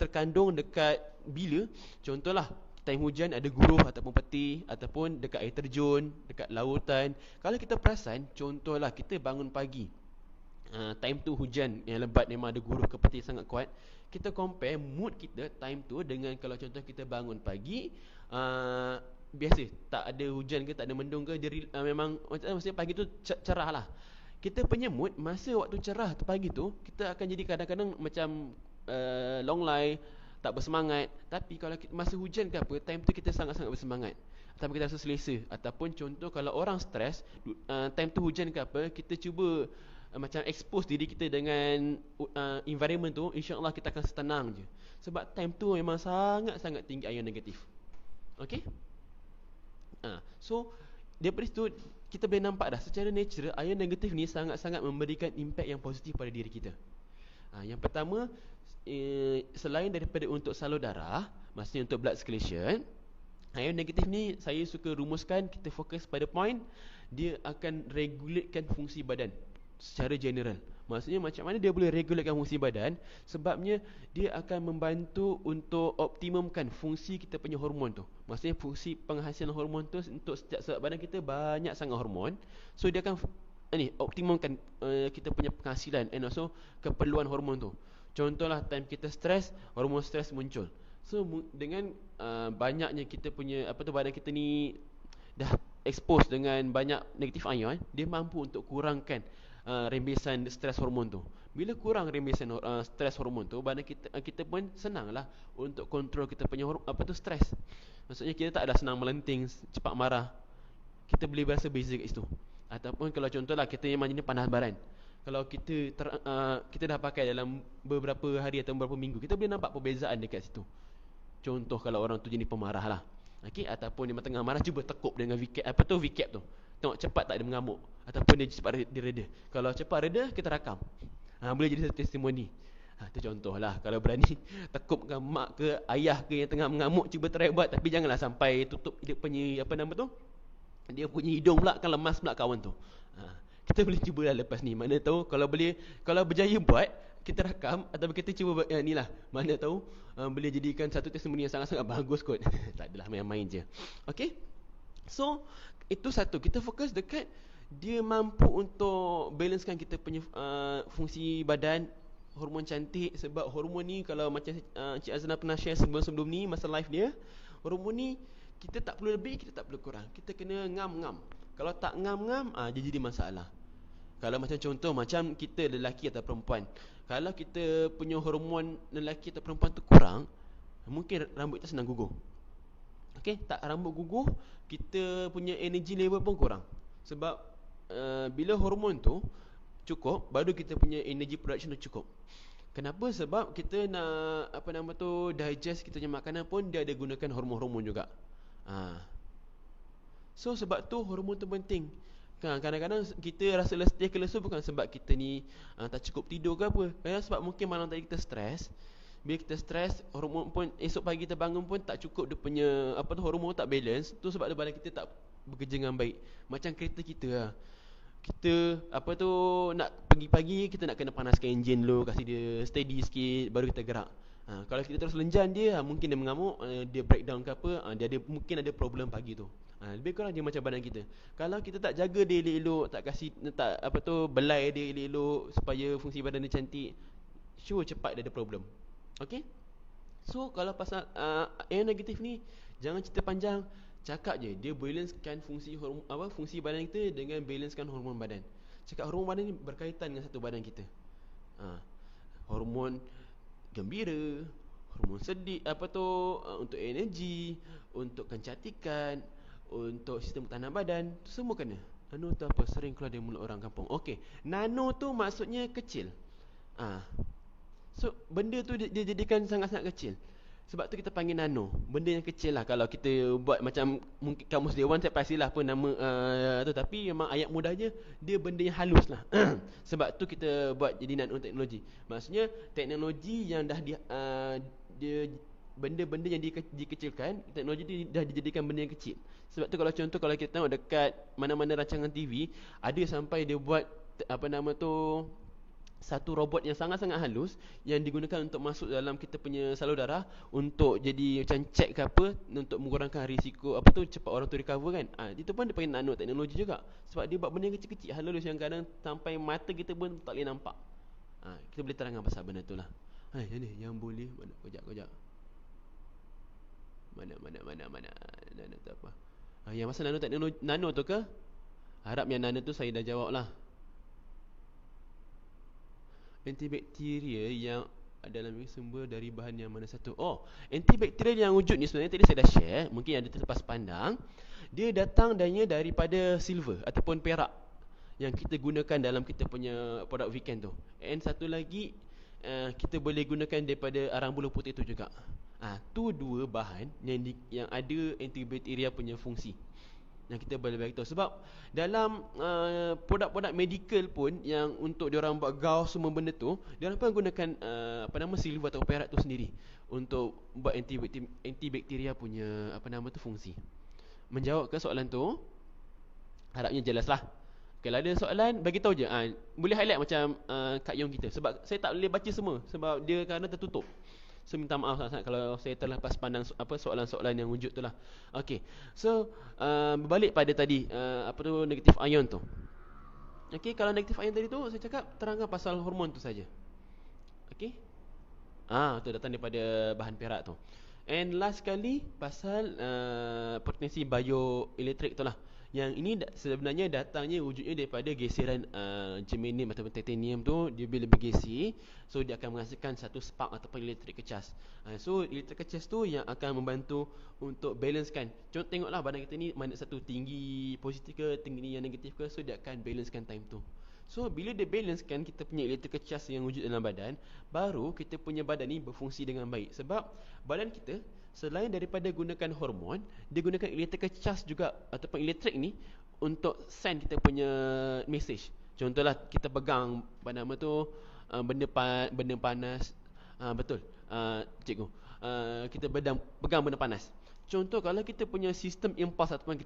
terkandung dekat bila, contohlah time hujan ada guruh ataupun peti, ataupun dekat air terjun, dekat lautan. Kalau kita perasan, contohlah kita bangun pagi, time tu hujan yang lebat, memang ada guruh ke peti sangat kuat. Kita compare mood kita time tu dengan kalau contoh kita bangun pagi, biasa tak ada hujan ke, tak ada mendung ke, memang maksudnya pagi tu cerah lah. Kita punya mood masa waktu cerah pagi tu, kita akan jadi kadang-kadang macam long lie, tak bersemangat. Tapi kalau masa hujan ke apa, time tu kita sangat-sangat bersemangat, tapi kita rasa selesa. Ataupun contoh kalau orang stres, time tu hujan ke apa, kita cuba macam expose diri kita dengan environment tu, insya-Allah kita akan tenang je. Sebab time tu memang sangat-sangat tinggi ion negatif. Okey? So daripada situ kita boleh nampak dah secara natural ion negatif ni sangat-sangat memberikan impact yang positif pada diri kita. Yang pertama, selain daripada untuk salur darah, maksudnya untuk blood circulation, ion negatif ni saya suka rumuskan, kita fokus pada point, dia akan regulatekan fungsi badan secara general. Maksudnya macam mana dia boleh regulatekan fungsi badan? Sebabnya dia akan membantu untuk optimumkan fungsi kita punya hormon tu. Maksudnya fungsi penghasilan hormon tu, untuk setiap badan kita banyak sangat hormon. So dia akan optimumkan kita punya penghasilan and also keperluan hormon tu. Contohlah time kita stres, hormon stres muncul. So dengan banyaknya kita punya badan kita ni dah expose dengan banyak negatif ion, dia mampu untuk kurangkan rembesan stres hormon tu. Bila kurang rembesan stres hormon tu, badan kita pun senanglah untuk kontrol kita punya stres. Maksudnya kita tak ada senang melenting, cepat marah. Kita boleh berasa beza kat situ. Ataupun kalau contohlah kita memang jenis panas baran, kalau kita dah pakai dalam beberapa hari atau beberapa minggu, kita boleh nampak perbezaan dekat situ. Contoh kalau orang tu jenis pemarah lah, okey, ataupun dia tengah marah, cuba tekuk dengan VCAP tu. Tengok cepat tak dia mengamuk, ataupun dia cepat dia reda. Kalau cepat reda, kita rakam. Boleh jadi satu testimoni. Itu contoh lah. Kalau berani tekuk dengan mak ke ayah ke yang tengah mengamuk, cuba try buat. Tapi janganlah sampai tutup dia punya dia punya hidung pula, kan lemas pula kawan tu. Kita boleh cuba lah lepas ni. Mana tahu kalau berjaya buat, kita rakam atau kita cuba ni lah. Mana tahu boleh jadikan satu testimoni yang sangat-sangat bagus kot. Tak adalah main-main je. Okay. So itu satu, kita fokus dekat dia mampu untuk balancekan kita punya fungsi badan, hormon cantik. Sebab hormon ni, kalau macam Cik Azna pernah share sebelum ni masa live dia, hormon ni kita tak perlu lebih, kita tak perlu kurang. Kita kena ngam-ngam. Kalau tak ngam-ngam, dia jadi masalah. Kalau macam contoh, macam kita lelaki atau perempuan, kalau kita punya hormon lelaki atau perempuan tu kurang, mungkin rambut kita senang gugur. Okay, tak rambut gugur, kita punya energy level pun kurang. Sebab bila hormon tu cukup, baru kita punya energy production tu cukup. Kenapa? Sebab kita nak digest kita punya makanan pun dia ada gunakan hormon-hormon juga. So sebab tu hormon tu penting. Kadang-kadang kita rasa letih ke lesu bukan sebab kita ni tak cukup tidur ke apa. Kadang sebab mungkin malam tadi kita stres. Bila kita stres, hormon pun esok pagi kita bangun pun tak cukup, dia punya hormon tak balance. Tu sebab tu badan kita tak bekerja dengan baik. Macam kereta kita lah. Kita nak pergi pagi, kita nak kena panaskan enjin dulu, kasih dia steady sikit, baru kita gerak. Kalau kita terus lenjan dia, mungkin dia mengamuk, dia breakdown ke apa, mungkin ada problem pagi tu. Lebih kurang dia macam badan kita. Kalau kita tak jaga dia elok-elok, tak kasih belai dia elok-elok supaya fungsi badan dia cantik, sure cepat dia ada problem. Okay. So kalau pasal yang negatif ni, jangan cerita panjang, cakap je. Dia balancekan fungsi badan kita dengan balancekan hormon badan. Cakap hormon badan ni berkaitan dengan satu badan kita. Hormon gembira, hormon sedih, untuk energi, untuk kecantikan, untuk sistem tahanan badan, semua kena. Nano tu apa? Sering keluar dari mulut orang kampung. Okey, nano tu maksudnya kecil. So benda tu dia jadikan sangat-sangat kecil. Sebab tu kita panggil nano, benda yang kecil lah. Kalau kita buat macam mungkin kamus Dewan, saya pastilah apa nama tu, tapi memang ayat mudahnya dia benda yang halus lah. Sebab tu kita buat jadi nanoteknologi. Maksudnya teknologi yang dah dia benda-benda yang dikecilkan, teknologi tu dah dijadikan benda yang kecil. Sebab tu kalau kita tengok dekat mana-mana rancangan TV, ada sampai dia buat satu robot yang sangat-sangat halus yang digunakan untuk masuk dalam kita punya salur darah untuk jadi macam check ke apa, untuk mengurangkan risiko cepat orang tu recover kan. Itu pun dia panggil nanoteknologi juga. Sebab dia buat benda yang kecil-kecil halus yang kadang sampai mata kita pun tak boleh nampak. Kita boleh terangkan pasal benda tu lah. Yang boleh kejap. Mana nano tu apa? Yang masa nanoteknologi, nano tu ke? Harap yang nano tu saya dah jawab lah. Antibakteria yang dalam sumber dari bahan yang mana satu? Antibakteria yang wujud ni sebenarnya tadi saya dah share, mungkin ada terlepas pandang. Dia datang daripada silver ataupun perak yang kita gunakan dalam kita punya produk weekend tu. And satu lagi, kita boleh gunakan daripada arang bulu putih tu juga. Tu dua bahan yang ada antibakteria punya fungsi yang kita boleh bagi tahu. Sebab dalam produk-produk medical pun yang untuk diorang buat gauze semua benda tu, diorang pun gunakan silver atau perak tu sendiri untuk buat antibakteria punya fungsi. Menjawab ke soalan tu? Harapnya jelas lah. Kalau ada soalan, bagi tahu je. Boleh highlight macam Kak Yong kita. Sebab saya tak boleh baca semua sebab dia kerana tertutup. So minta maaf sangat kalau saya terlepas pandang soalan-soalan yang wujud tu lah. Okay. So berbalik pada tadi negatif ion tu. Okay, kalau negatif ion tadi tu saya cakap terangkan pasal hormon tu saja. Okay. Tu datang daripada bahan perak tu. And last sekali pasal potensi bioelektrik tu lah. Yang ini sebenarnya datangnya wujudnya daripada geseran germanium ataupun titanium tu. Dia bila bergeser, so dia akan menghasilkan satu spark ataupun elektrik kecas. So elektrik kecas tu yang akan membantu untuk balancekan. Contoh tengoklah badan kita ni mana satu, tinggi positif ke, tinggi yang negatif ke. So dia akan balancekan time tu. So bila dia balancekan kita punya elektrik kecas yang wujud dalam badan, baru kita punya badan ni berfungsi dengan baik. Sebab badan kita selain daripada gunakan hormon, dia gunakan elektrik kecas juga ataupun elektrik ni untuk send kita punya message. Contohlah kita pegang nama tu benda panas. Betul, cikgu. Kita pegang benda panas. Contoh kalau kita punya sistem impuls ataupun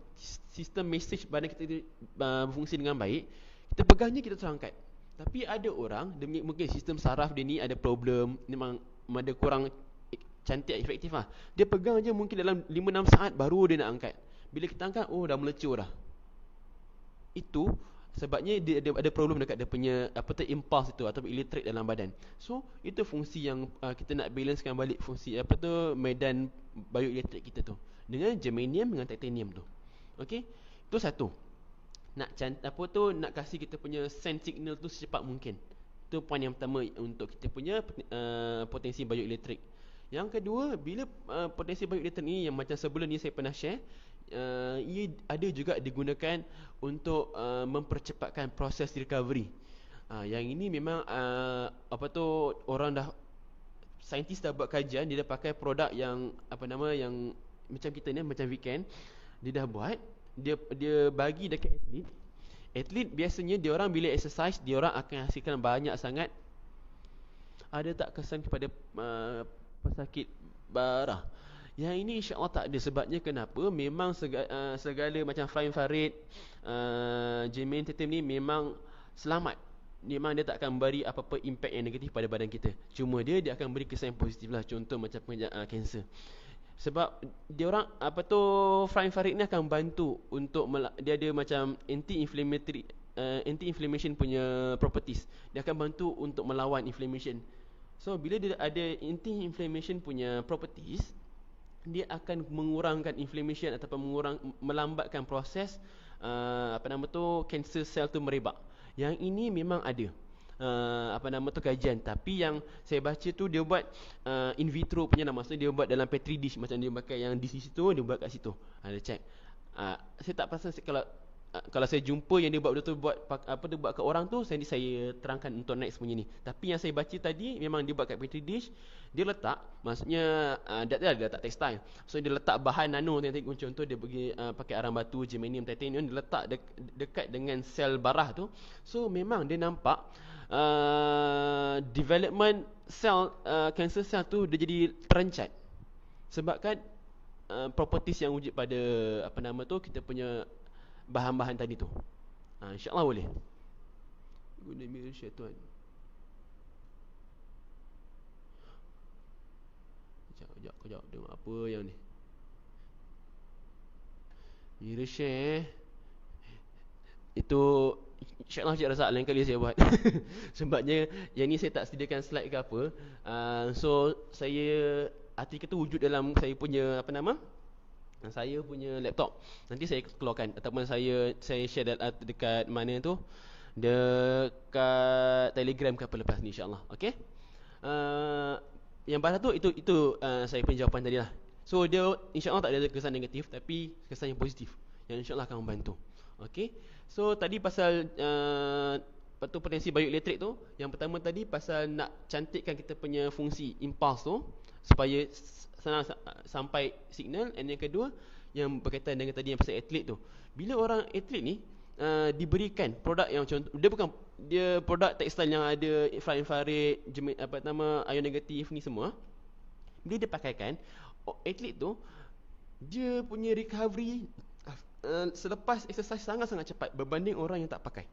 sistem message badan kita berfungsi dengan baik, kita pegangnya kita terus angkat. Tapi ada orang mungkin sistem saraf dia ni ada problem, memang ada kurang cantik efektif lah. Dia pegang je mungkin dalam 5-6 saat baru dia nak angkat. Bila kita angkat, dah melecur dah. Itu sebabnya dia ada problem dekat dia punya impuls itu atau elektrik dalam badan. So itu fungsi yang kita nak balancekan balik fungsi medan bioelektrik kita tu dengan germanium dengan titanium tu. Okey, itu satu. Nak nak kasih kita punya send signal tu secepat mungkin. Itu poin yang pertama untuk kita punya potensi bioelektrik. Yang kedua, bila potensi bioelektrik ni yang macam sebelum ni saya pernah share, ia ada juga digunakan untuk mempercepatkan proses recovery. Yang ini memang orang dah, saintis dah buat kajian, dia dah pakai produk yang yang macam kita ni, macam weekend dia dah buat, dia bagi dekat atlet. Atlet biasanya dia orang bila exercise, dia orang akan hasilkan banyak sangat. Ada tak kesan kepada pesakit barah? Yang ini insya-Allah tak ada. Sebabnya kenapa? Memang segala macam flying infrared, germanium titanium ni memang selamat. Memang dia tak akan beri apa-apa impact yang negatif pada badan kita. Cuma dia akan beri kesan positif lah. Contoh macam kanser. Sebab dia orang flying infrared ni akan bantu untuk dia ada macam anti-inflammatory, anti-inflammation punya properties. Dia akan bantu untuk melawan inflammation. So bila dia ada anti-inflammation punya properties, dia akan mengurangkan inflammation ataupun melambatkan proses cancer cell tu merebak. Yang ini memang ada kajian. Tapi yang saya baca tu dia buat in vitro punya, maksudnya dia buat dalam petri dish, macam dia pakai yang di situ, dia buat kat situ. Dia check. Saya tak pasal kalau saya jumpa yang dia buat betul buat dia buat kat orang tu, saya terangkan untuk next punya ni. Tapi yang saya baca tadi memang dia buat kat petri dish. Dia letak, maksudnya dia letak tekstil. So dia letak bahan nano yang tadi contoh dia pergi pakai arang batu, germanium, titanium, dia letak dekat dengan sel barah tu. So memang dia nampak development sel cancer cell tu dia jadi terencat. Sebab kan properties yang wujud pada kita punya bahan-bahan tadi tu. InsyaAllah boleh. Guna mirror syaitan. Kejap. Tengok apa yang ni. Mirror share. Itu InsyaAllah Cik Razak lain kali saya buat. Sebabnya yang ni saya tak sediakan slide ke apa. So saya artikel tu wujud dalam saya punya saya punya laptop. Nanti saya keluarkan ataupun saya share dekat mana tu, dekat Telegram ke apa lepas ni insya-Allah. Okey. Yang pasal tu itu saya punya jawapan tadi lah. So dia insya-Allah tak ada kesan negatif, tapi kesan yang positif yang insya-Allah akan membantu. Okey. So tadi pasal potensi bioelektrik tu, yang pertama tadi pasal nak cantikkan kita punya fungsi impuls tu supaya senang sampai signal. And yang kedua yang berkaitan dengan tadi yang pasal atlet tu, bila orang atlet ni diberikan produk yang contoh, dia produk tekstil yang ada infrared, ion negatif ni semua, bila dia pakaikan, atlet tu dia punya recovery selepas exercise sangat-sangat cepat berbanding orang yang tak pakai.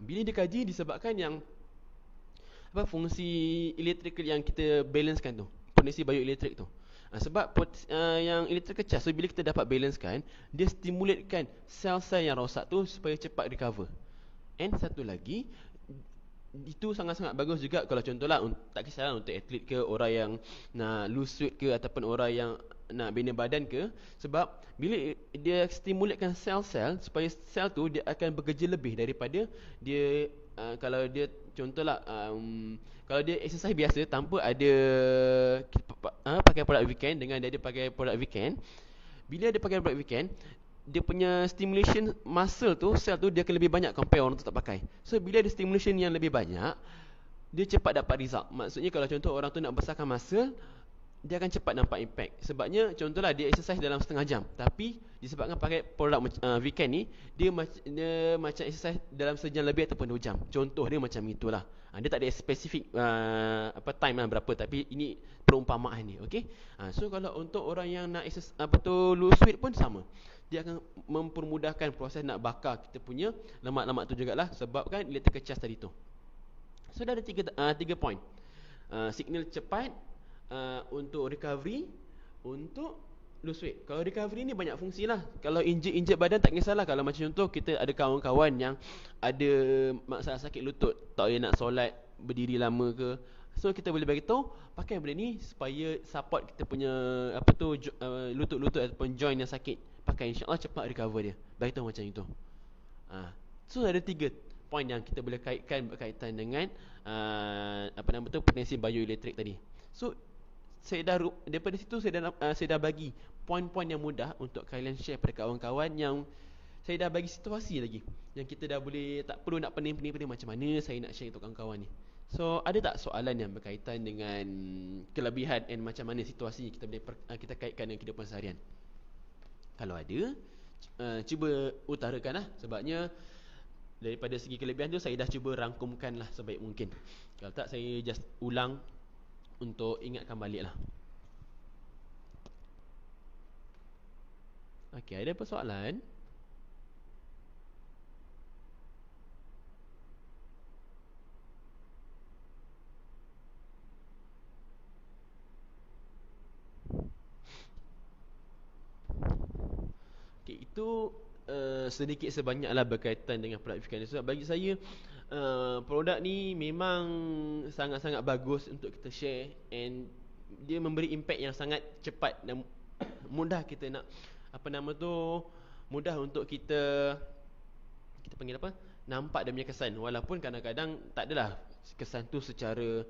Bila dikaji disebabkan yang fungsi elektrik yang kita balancekan tu, potensi bioelektrik tu. Sebab yang elektrik kecas tu, bila kita dapat balancekan, dia stimulatekan sel-sel yang rosak tu supaya cepat recover. And satu lagi, itu sangat-sangat bagus juga kalau contohlah tak kisahlah untuk atlet ke, orang yang nak lose weight ke, ataupun orang yang nak bina badan ke. Sebab bila dia stimulatekan sel-sel, supaya sel tu dia akan bekerja lebih daripada dia kalau dia contohlah kalau dia exercise biasa tanpa ada pakai produk weekend, dengan dia pakai produk weekend, bila dia pakai produk weekend, dia punya stimulation muscle tu, sel tu dia akan lebih banyak compare orang tu tak pakai. So bila ada stimulation yang lebih banyak, dia cepat dapat result. Maksudnya kalau contoh orang tu nak besarkan muscle, dia akan cepat nampak impact. Sebabnya contohlah dia exercise dalam setengah jam, tapi disebabkan pakai produk weekend ni, dia macam exercise dalam sejam lebih ataupun 2 jam. Contoh dia macam itulah. Dia tak ada spesifik time lah berapa, tapi ini perumpamaan ni, okey. So kalau untuk orang yang nak exercise lose weight pun sama. Dia akan mempermudahkan proses nak bakar kita punya lemak-lemak tu jugalah, sebabkan electrical charge tadi tu. So dah ada 3 point. Signal cepat, untuk recovery, untuk lose weight. Kalau recovery ni banyak fungsi lah. Kalau injek badan tak kisahlah. Kalau macam contoh kita ada kawan-kawan yang ada masalah sakit lutut, tak boleh nak solat berdiri lama ke, so kita boleh bagi tahu pakai benda ni supaya support kita punya lutut-lutut ataupun joint yang sakit. Pakai, insya-Allah cepat recover dia. Bagi tahu macam itu. So ada 3 point yang kita boleh kaitkan berkaitan dengan potensi bioelektrik tadi. So saya dah daripada situ saya dah bagi poin-poin yang mudah untuk kalian share pada kawan-kawan. Yang saya dah bagi situasi lagi yang kita dah boleh, tak perlu nak pening-pening macam mana saya nak share untuk kawan-kawan ni. So ada tak soalan yang berkaitan dengan kelebihan dan macam mana situasi kita boleh kita kaitkan dengan kehidupan seharian? Kalau ada, cuba utarakan lah. Sebabnya daripada segi kelebihan tu saya dah cuba rangkumkan lah sebaik mungkin. Kalau tak, saya just ulang untuk ingatkan balik lah. Okey, ada persoalan? Okay, itu sedikit sebanyaklah berkaitan dengan produk weekend. Sebab bagi saya produk ni memang sangat-sangat bagus untuk kita share, and dia memberi impact yang sangat cepat dan mudah. Kita nak mudah untuk kita panggil nampak dia punya kesan. Walaupun kadang-kadang tak adalah kesan tu secara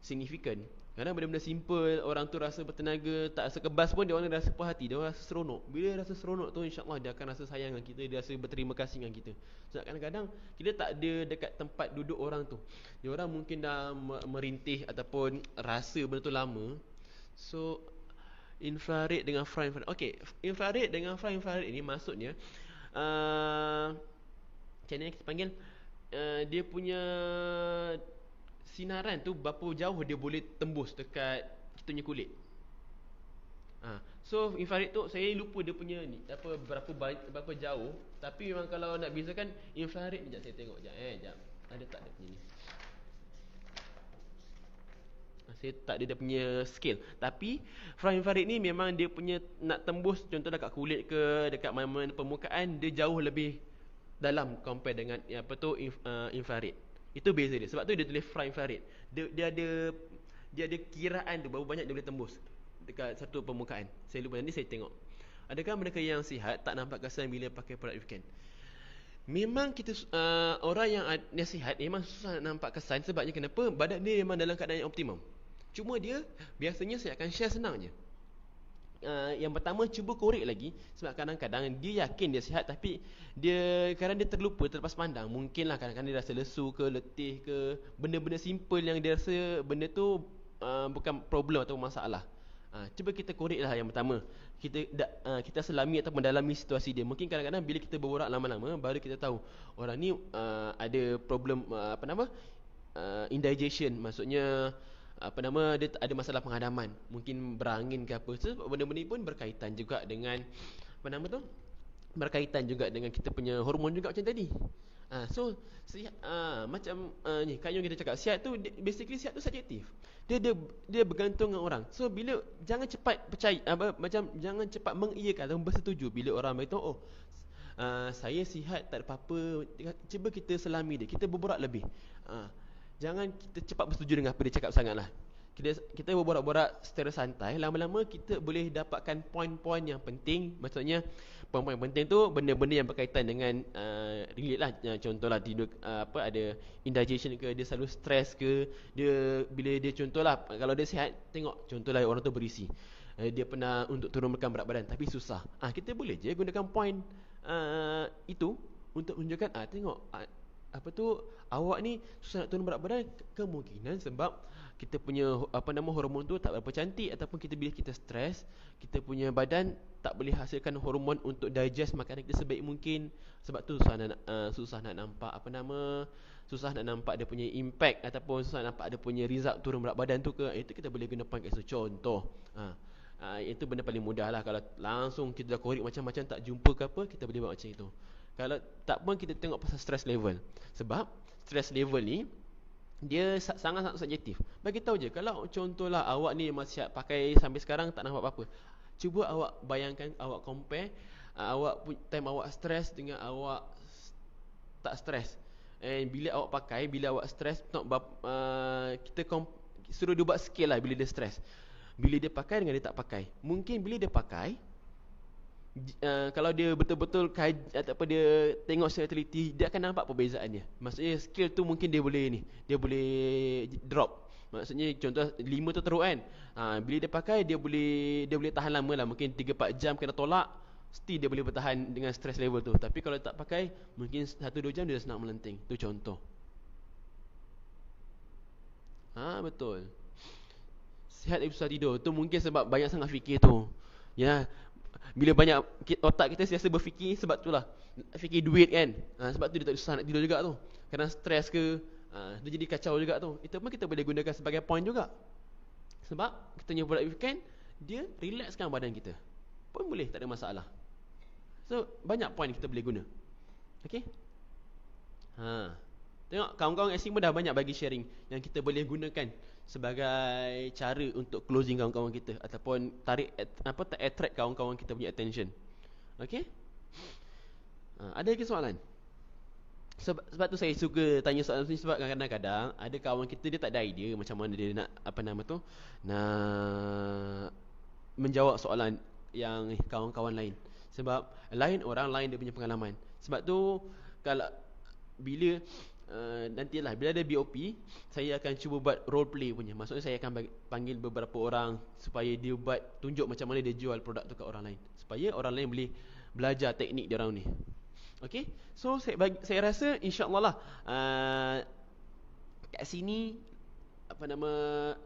signifikan. Kadang benda-benda simple, orang tu rasa bertenaga, tak rasa kebas pun dia orang rasa puas hati, dia orang rasa seronok. Bila rasa seronok tu, insya-Allah dia akan rasa sayang dengan kita, dia rasa berterima kasih dengan kita. Sebab kadang-kadang kita tak ada dekat tempat duduk orang tu. Dia orang mungkin dah merintih ataupun rasa benda tu lama. So infrared dengan far infrared. Okey, infrared dengan far infrared ini maksudnya macam mana kita panggil, dia punya sinaran tu berapa jauh dia boleh tembus dekat kita punya kulit. So infrared tu saya lupa dia punya ni berapa jauh, tapi memang kalau nak bezakan infrared ni, sekejap saya tengok sekejap. Ada tak dia punya ni? Saya tak ada dia punya scale. Tapi far infrared ni memang dia punya nak tembus contoh dekat kulit ke, dekat mana-mana permukaan, dia jauh lebih dalam compare dengan infrared. Itu beza dia. Sebab tu dia tulis far infrared. Dia ada kiraan tu berapa banyak dia boleh tembus dekat satu permukaan. Saya lupa, nanti saya tengok. Adakah mereka yang sihat tak nampak kesan bila pakai produk weekend? Memang kita orang yang sihat memang susah nak nampak kesan. Sebabnya kenapa? Badan dia memang dalam keadaan yang optimum. Cuma dia biasanya saya akan share senang je. Yang pertama, cuba korek lagi. Sebab kadang-kadang dia yakin dia sihat, tapi kadang dia terlupa, terlepas pandang. Mungkinlah kadang-kadang dia rasa lesu ke, letih ke, benda-benda simple yang dia rasa benda tu bukan problem atau masalah. Cuba kita korek lah yang pertama. Kita selami atau mendalami situasi dia. Mungkin kadang-kadang bila kita berborak lama-lama, baru kita tahu orang ni ada problem indigestion. Maksudnya dia ada masalah penghadaman, mungkin berangin ke apa. So benda-benda ni pun berkaitan juga dengan berkaitan juga dengan kita punya hormon juga macam tadi. So sihat, macam ni Kak Yung kita cakap, sihat tu basically sihat tu subjektif. Dia bergantung dengan orang. So bila jangan cepat percaya, jangan cepat mengiyakan atau bersetuju bila orang beritahu saya sihat, tak ada apa-apa. Cuba kita selami dia, kita berborak lebih. Jangan kita cepat bersetuju dengan apa dia cakap sangat lah. Kita berborak-borak secara santai, lama-lama kita boleh dapatkan poin-poin yang penting. Maksudnya poin-poin penting tu benda-benda yang berkaitan dengan relate lah. Contohlah tidur, ada indigestion ke, dia selalu stres ke, dia bila dia contohlah kalau dia sihat, tengok contohlah orang tu berisi, dia pernah untuk turunkan berat badan tapi susah. Kita boleh je gunakan poin itu untuk menunjukkan, tengok apa tu, awak ni susah nak turun berat badan, kemungkinan sebab kita punya hormon tu tak berapa cantik, ataupun bila kita stres, kita punya badan tak boleh hasilkan hormon untuk digest makanan kita sebaik mungkin. Sebab tu susah nak nampak susah nak nampak dia punya impact, ataupun susah nak nampak dia punya result turun berat badan tu ke. Itu kita boleh guna point kat situ. Contoh itu benda paling mudah lah. Kalau langsung kita dah korek macam-macam tak jumpa ke apa, kita boleh buat macam itu. Kalau tak pun kita tengok pasal stress level. Sebab stress level ni dia sangat-sangat subjektif. Bagi tahu je, kalau contohlah awak ni masih pakai sampai sekarang tak nampak apa-apa, cuba awak bayangkan, awak compare time awak stres dengan awak tak stres. And bila awak pakai, bila awak stres, kita suruh dia buat scale lah bila dia stres, bila dia pakai dengan dia tak pakai. Mungkin bila dia pakai, kalau dia betul-betul ataupun dia tengok secara teliti, dia akan nampak perbezaannya. Maksudnya skill tu mungkin dia boleh drop. Maksudnya contoh 5 tu teruk kan, bila dia pakai, dia boleh tahan lama lah. Mungkin 3-4 jam kena tolak, still dia boleh bertahan dengan stress level tu. Tapi kalau tak pakai, mungkin 1-2 jam dia dah senang melenting. Tu contoh. Betul. Sihat dari susah tidur tu mungkin sebab banyak sangat fikir tu. Ya, bila banyak otak kita sentiasa berfikir, sebab itulah fikir duit kan. Sebab tu dia tak susah nak tidur juga tu. Kadang stres ke, dia jadi kacau juga tu. Itu pun kita boleh gunakan sebagai point juga. Sebab kita punya product weekend, dia relaxkan badan kita. Pun boleh, tak ada masalah. So banyak point kita boleh guna. Okay. Tengok kawan-kawan asing pun dah banyak bagi sharing yang kita boleh gunakan sebagai cara untuk closing kawan-kawan kita, ataupun attract kawan-kawan kita punya attention. Okay. Ada lagi soalan? Sebab tu saya suka tanya soalan ni, sebab kadang-kadang ada kawan kita dia tak ada idea macam mana dia nak nak menjawab soalan yang kawan-kawan lain. Sebab lain orang lain dia punya pengalaman. Sebab tu kalau bila nantilah bila ada BOP, saya akan cuba buat role play punya. Maksudnya saya akan panggil beberapa orang supaya dia buat tunjuk macam mana dia jual produk tu kat orang lain, supaya orang lain boleh belajar teknik dia orang ni. Okay. So saya rasa insya-Allah lah kat sini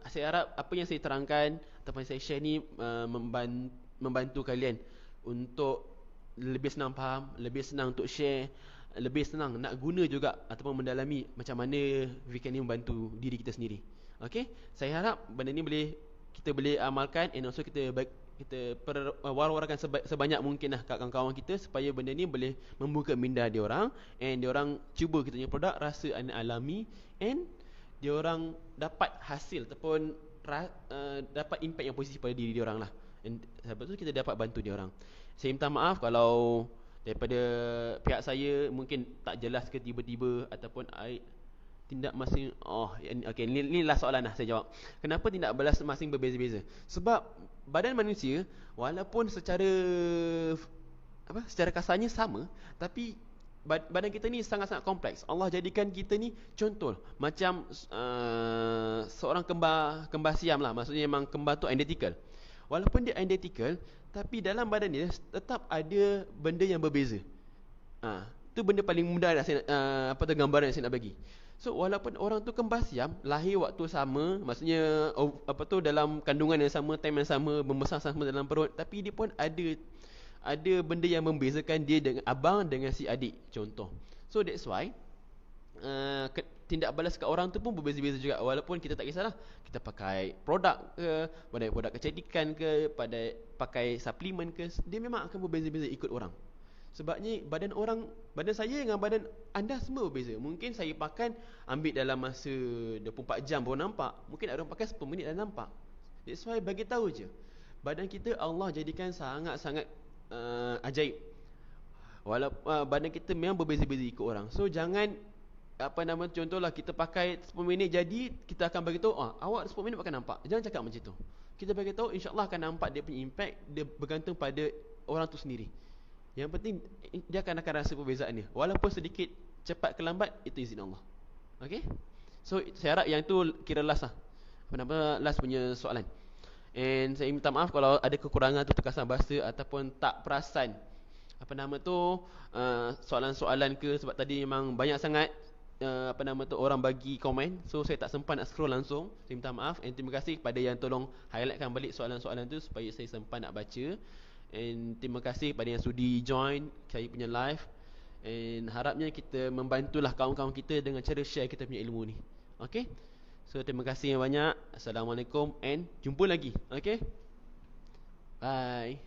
saya harap apa yang saya terangkan ataupun saya share ni membantu kalian untuk lebih senang faham, lebih senang untuk share, lebih senang nak guna juga ataupun mendalami macam mana weekend ni membantu diri kita sendiri. Okay. Saya harap benda ni kita boleh amalkan, and also kita war-warkan sebanyak mungkin lah kat kawan-kawan kita, supaya benda ni boleh membuka minda dia orang, and dia orang cuba kita punya produk, rasa alami, and dia orang dapat hasil ataupun dapat impact yang positif pada diri dia orang lah. And sebab tu kita dapat bantu dia orang. Saya minta maaf kalau daripada pihak saya mungkin tak jelas ke tiba-tiba, ataupun tindak masing okey, ni last soalan lah saya jawab. Kenapa tindak balas masing berbeza-beza? Sebab badan manusia walaupun secara kasarnya sama, tapi badan kita ni sangat-sangat kompleks. Allah jadikan kita ni contoh macam seorang kembar siam lah. Maksudnya memang kembar tu identical. Walaupun dia identical, tapi dalam badan dia tetap ada benda yang berbeza. Tu benda paling mudah lah gambaran yang saya nak bagi. So walaupun orang tu kembar siam, lahir waktu sama, maksudnya dalam kandungan yang sama, time yang sama, membesar sama dalam perut, tapi dia pun ada benda yang membezakan dia dengan abang dengan si adik, contoh. So that's why tindak balas kat orang tu pun berbeza-beza juga. Walaupun kita tak kisahlah kita pakai produk ke, pada produk kecantikan ke, pada pakai suplemen ke, dia memang akan berbeza-beza ikut orang. Sebabnya badan saya dengan badan anda semua berbeza. Mungkin saya pakai ambil dalam masa 24 jam baru nampak, mungkin ada orang pakai 10 minit dah nampak. That's why bagi tahu je, badan kita Allah jadikan sangat-sangat ajaib. Walaupun badan kita memang berbeza-beza ikut orang. So jangan contohlah kita pakai 10 minit jadi, kita akan bagi tahu awak 10 minit akan nampak. Jangan cakap macam tu. Kita bagi tahu insya-Allah akan nampak dia punya impact. Dia bergantung pada orang tu sendiri. Yang penting dia akan rasa perbezaan dia. Walaupun sedikit cepat ke lambat, itu izin Allah. Okey? So saya harap yang tu kira last lah. Last punya soalan. And saya minta maaf kalau ada kekurangan tu terkesan bahasa ataupun tak perasan soalan-soalan ke, sebab tadi memang banyak sangat orang bagi komen. So saya tak sempat nak scroll langsung. Saya minta maaf. And terima kasih kepada yang tolong highlightkan balik soalan-soalan tu supaya saya sempat nak baca. And terima kasih kepada yang sudi join saya punya live. And harapnya kita membantulah kawan-kawan kita dengan cara share kita punya ilmu ni. Okay? So terima kasih yang banyak. Assalamualaikum and jumpa lagi. Okay? Bye.